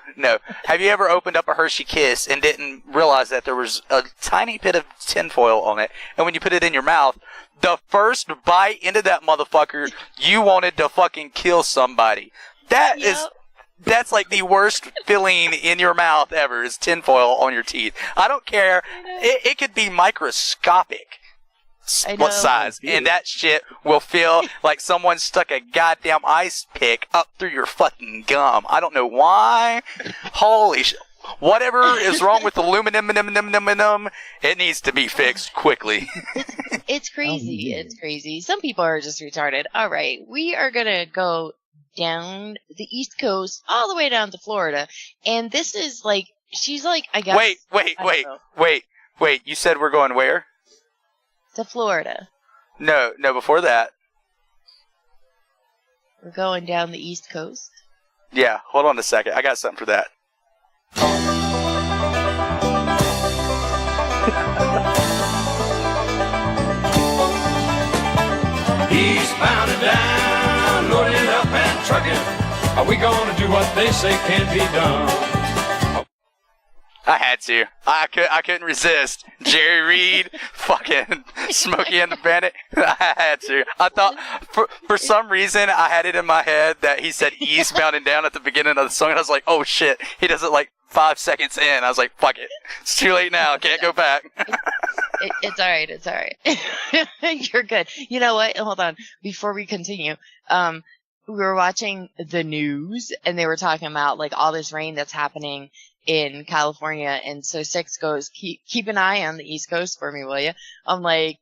Have you ever opened up a Hershey Kiss and didn't realize that there was a tiny bit of tinfoil on it? And when you put it in your mouth, the first bite into that motherfucker, you wanted to fucking kill somebody. That's like the worst feeling in your mouth ever is tinfoil on your teeth. I don't care. It could be microscopic. What size? And that shit will feel like someone stuck a goddamn ice pick up through your fucking gum. I don't know why. Holy shit. Whatever is wrong with aluminum, it needs to be fixed quickly. It's crazy. It's crazy. Some people are just retarded. All right. We are going to go down the East Coast all the way down to Florida. And this is like, she's like, I guess. Wait. You said we're going where? To Florida. No, before that. We're going down the East Coast. Yeah, hold on a second. I got something for that. Eastbound and down, loading up and trucking. Are we gonna do what they say can't be done? I had to. I couldn't resist. Jerry Reed, fucking Smokey and the Bandit. I had to. I thought, for some reason, I had it in my head that he said eastbound and down at the beginning of the song, and I was like, oh shit, he does it like 5 seconds in. I was like, fuck it. It's too late now. Can't go back. It's all right. It's all right. You're good. You know what? Hold on. Before we continue, we were watching the news, and they were talking about like all this rain that's happening in California, and so Six goes, keep an eye on the East Coast for me, will you? I'm like,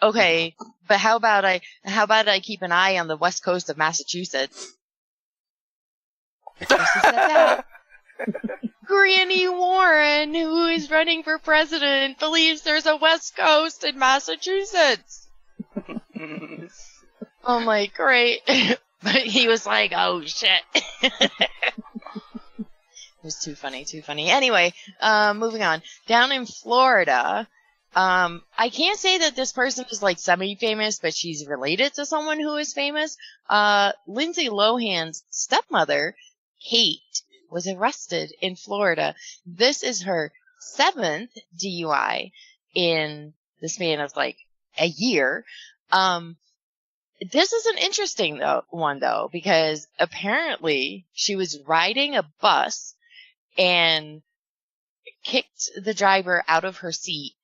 okay, but how about I keep an eye on the West Coast of Massachusetts? Of course he said that. Granny Warren, who is running for president, believes there's a West Coast in Massachusetts. I'm like, great. But he was like, oh shit. It was too funny. Anyway, moving on. Down in Florida, I can't say that this person is like semi-famous, but she's related to someone who is famous. Lindsay Lohan's stepmother, Kate, was arrested in Florida. This is her 7th DUI in the span of like a year. This is an interesting one though, because apparently she was riding a bus and kicked the driver out of her seat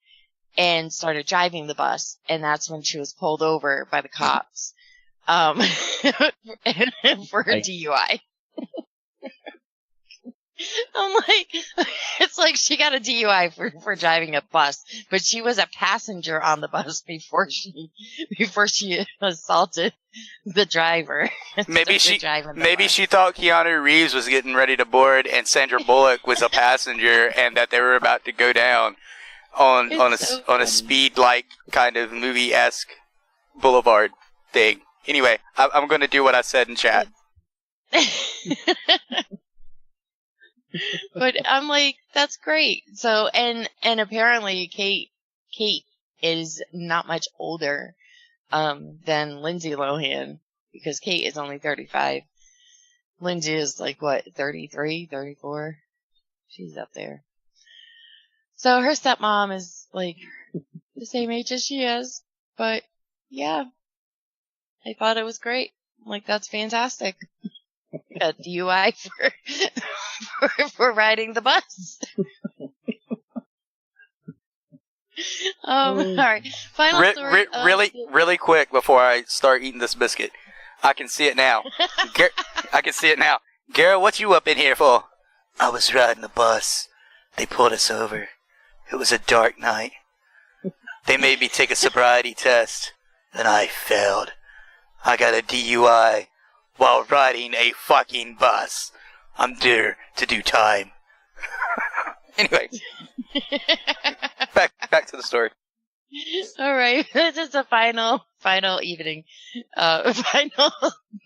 and started driving the bus, and that's when she was pulled over by the cops for a DUI. I'm like, it's like she got a DUI for driving a bus, but she was a passenger on the bus before she assaulted the driver. Maybe she thought Keanu Reeves was getting ready to board and Sandra Bullock was a passenger, and that they were about to go down on a speed like kind of movie-esque boulevard thing. Anyway, I'm going to do what I said in chat. But I'm like, that's great. So, and apparently Kate is not much older, than Lindsay Lohan, because Kate is only 35. Lindsay is like, what, 33, 34? She's up there. So her stepmom is like the same age as she is. But yeah, I thought it was great. Like, that's fantastic. A DUI for riding the bus. All right. Final story. Really quick before I start eating this biscuit. I can see it now. I can see it now. Garrett, what you up in here for? I was riding the bus. They pulled us over. It was a dark night. They made me take a sobriety test, and I failed. I got a DUI while riding a fucking bus. I'm there to do time. Anyway, back to the story. All right, this is the final evening, final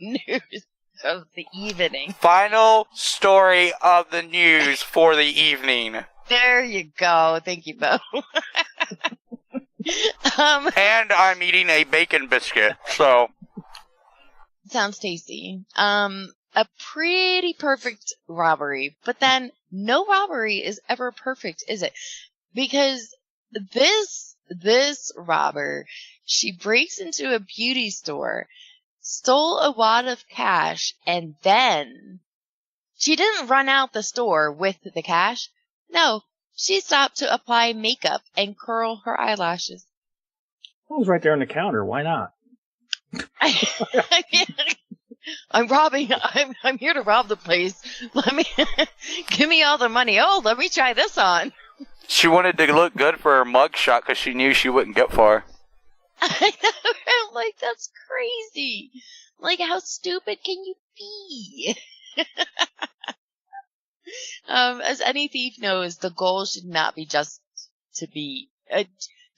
news of the evening. Final story of the news for the evening. There you go. Thank you, Bo. And I'm eating a bacon biscuit, so. Sounds tasty. A pretty perfect robbery, but then no robbery is ever perfect, is it? Because this robber, she breaks into a beauty store, stole a wad of cash, and then she didn't run out the store with the cash. No, she stopped to apply makeup and curl her eyelashes. It was right there on the counter. Why not? I'm here to rob the place. Give me all the money. Oh, let me try this on. She wanted to look good for her mugshot because she knew she wouldn't get far. I know. I'm like, that's crazy. Like, how stupid can you be? As any thief knows, the goal should not be just to be.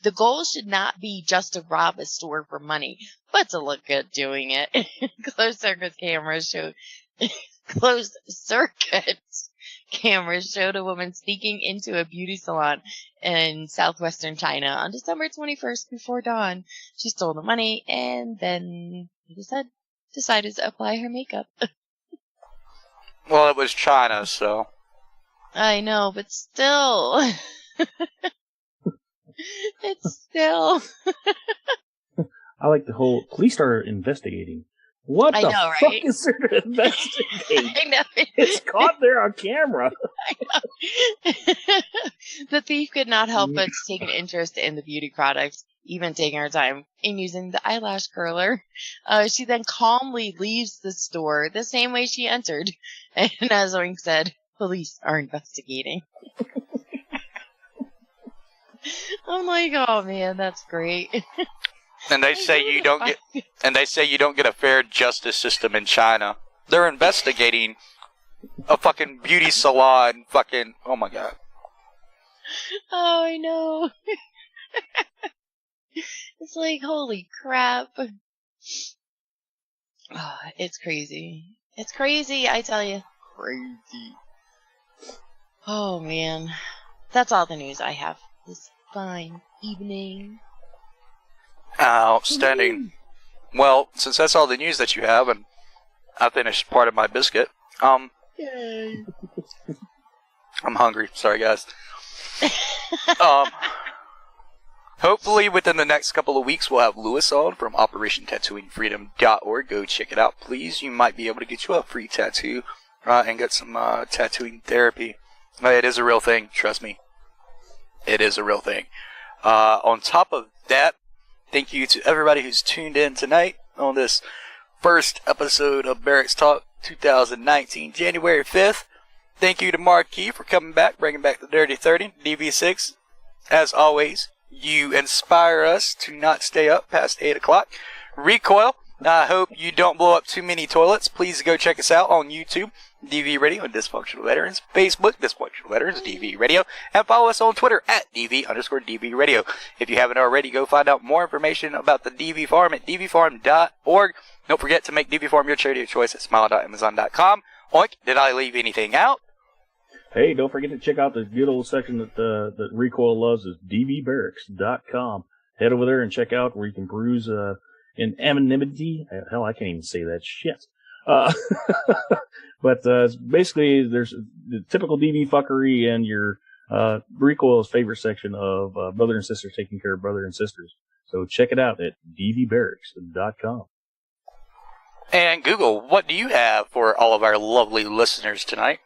The goal should not be just to rob a store for money, but to look good doing it. Closed circuit cameras showed a woman sneaking into a beauty salon in southwestern China on December 21st before dawn. She stole the money and then, like I said, decided to apply her makeup. Well, it was China, so. I know, but still. It's still. I like the whole police are investigating. What the fuck is there to investigate? I know. It's caught there on camera. I know. The thief could not help but take an interest in the beauty products, even taking her time in using the eyelash curler. She then calmly leaves the store the same way she entered. And as Wink said, police are investigating. I'm like, oh man, that's great. And they say you don't get a fair justice system in China. They're investigating a fucking beauty salon. Fucking, oh my god. Oh, I know. It's like, holy crap. Oh, it's crazy. It's crazy, I tell you. Crazy. Oh man, that's all the news I have this fine evening. Outstanding. Well, since that's all the news that you have, and I finished part of my biscuit, Yay. I'm hungry. Sorry, guys. Hopefully within the next couple of weeks we'll have Lewis on from OperationTattooingFreedom.org. Go check it out, please. You might be able to get you a free tattoo and get some tattooing therapy. It is a real thing, trust me. It is a real thing. On top of that, thank you to everybody who's tuned in tonight on this first episode of Barracks Talk 2019, January 5th. Thank you to Marquis for coming back, bringing back the Dirty 30, DV6. As always, you inspire us to not stay up past 8 o'clock. Recoil, I hope you don't blow up too many toilets. Please go check us out on YouTube, DV Radio and Dysfunctional Veterans, Facebook, Dysfunctional Veterans, DV Radio, and follow us on Twitter at DV_DV Radio. If you haven't already, go find out more information about the DV Farm at dvfarm.org. Don't forget to make DV Farm your charity of choice at smile.amazon.com. Oink, did I leave anything out? Hey, don't forget to check out the good old section that Recoil loves is dvbarracks.com. Head over there and check out where you can peruse in anonymity. Hell, I can't even say that shit. But basically, there's the typical DV fuckery and your Recoil's favorite section of brother and sister taking care of brother and sisters. So check it out at dvbarracks.com. And Google, what do you have for all of our lovely listeners tonight?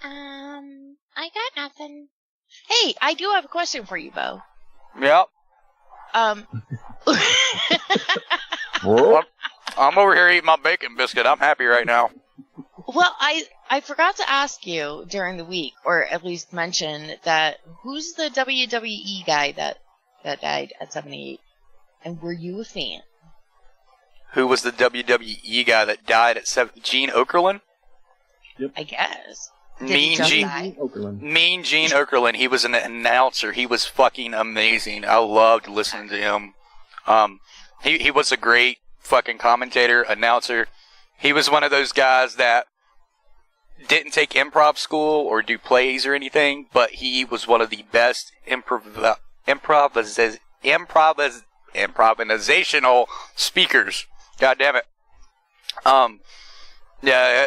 I got nothing. Hey, I do have a question for you, Bo. Yep. I'm over here eating my bacon biscuit. I'm happy right now. Well, I forgot to ask you during the week, or at least mention that who's the WWE guy that died at 78, and were you a fan? Who was the WWE guy that died at 7? Gene Okerlund? Yep. I guess. Mean Gene Okerlund. He was an announcer. He was fucking amazing. I loved listening to him. He was a great fucking commentator, announcer. He was one of those guys that didn't take improv school or do plays or anything, but he was one of the best improvisational speakers. God damn it. Yeah,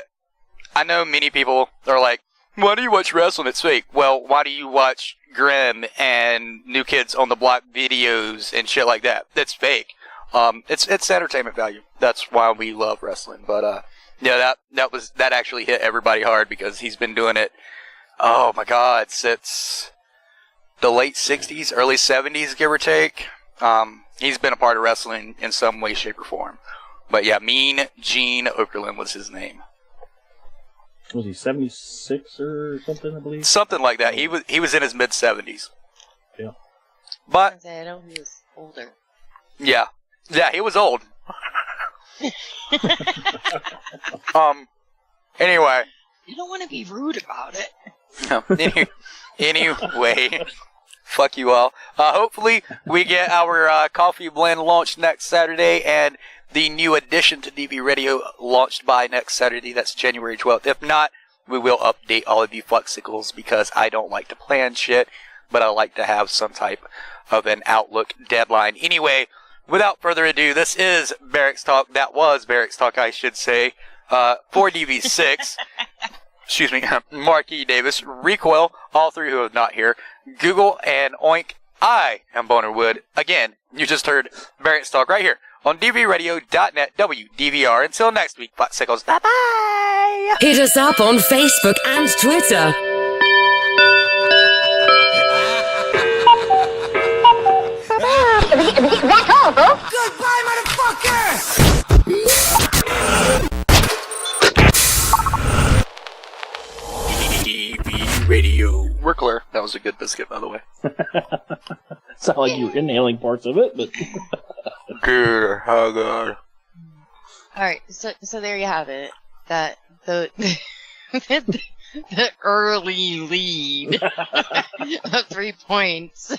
I know many people are like, why do you watch wrestling? It's fake. Well, why do you watch Grimm and New Kids on the Block videos and shit like that? That's fake. It's entertainment value. That's why we love wrestling. But yeah, that actually hit everybody hard because he's been doing it. Oh my God, since the late '60s, early '70s, give or take. He's been a part of wrestling in some way, shape, or form. But yeah, Mean Gene Okerlund was his name. Was he 76 or something? I believe something like that. He was in his mid 70s. Yeah. But I know he was older. Yeah, he was old. Anyway. You don't want to be rude about it. Anyway, fuck you all. Hopefully we get our coffee blend launched next Saturday and the new addition to DV Radio launched by next Saturday. That's January 12th. If not, we will update all of you Fluxicles because I don't like to plan shit, but I like to have some type of an outlook deadline. Anyway, without further ado, this is Barracks Talk. That was Barracks Talk, I should say. For DV6. Excuse me. Mark E. Davis, Recoil, all three who are not here. Google and Oink. I am Boner Wood. Again, you just heard Barracks Talk right here on dvradio.net WDVR. Until next week, Fluxicles. Bye-bye! Hit us up on Facebook and Twitter. That's all, folks. Goodbye, motherfucker! DV Radio. We're clear. That was a good biscuit, by the way. Sound like you were inhaling parts of it, but. Good. Oh, God. Alright, so there you have it. That, the early lead of 3 points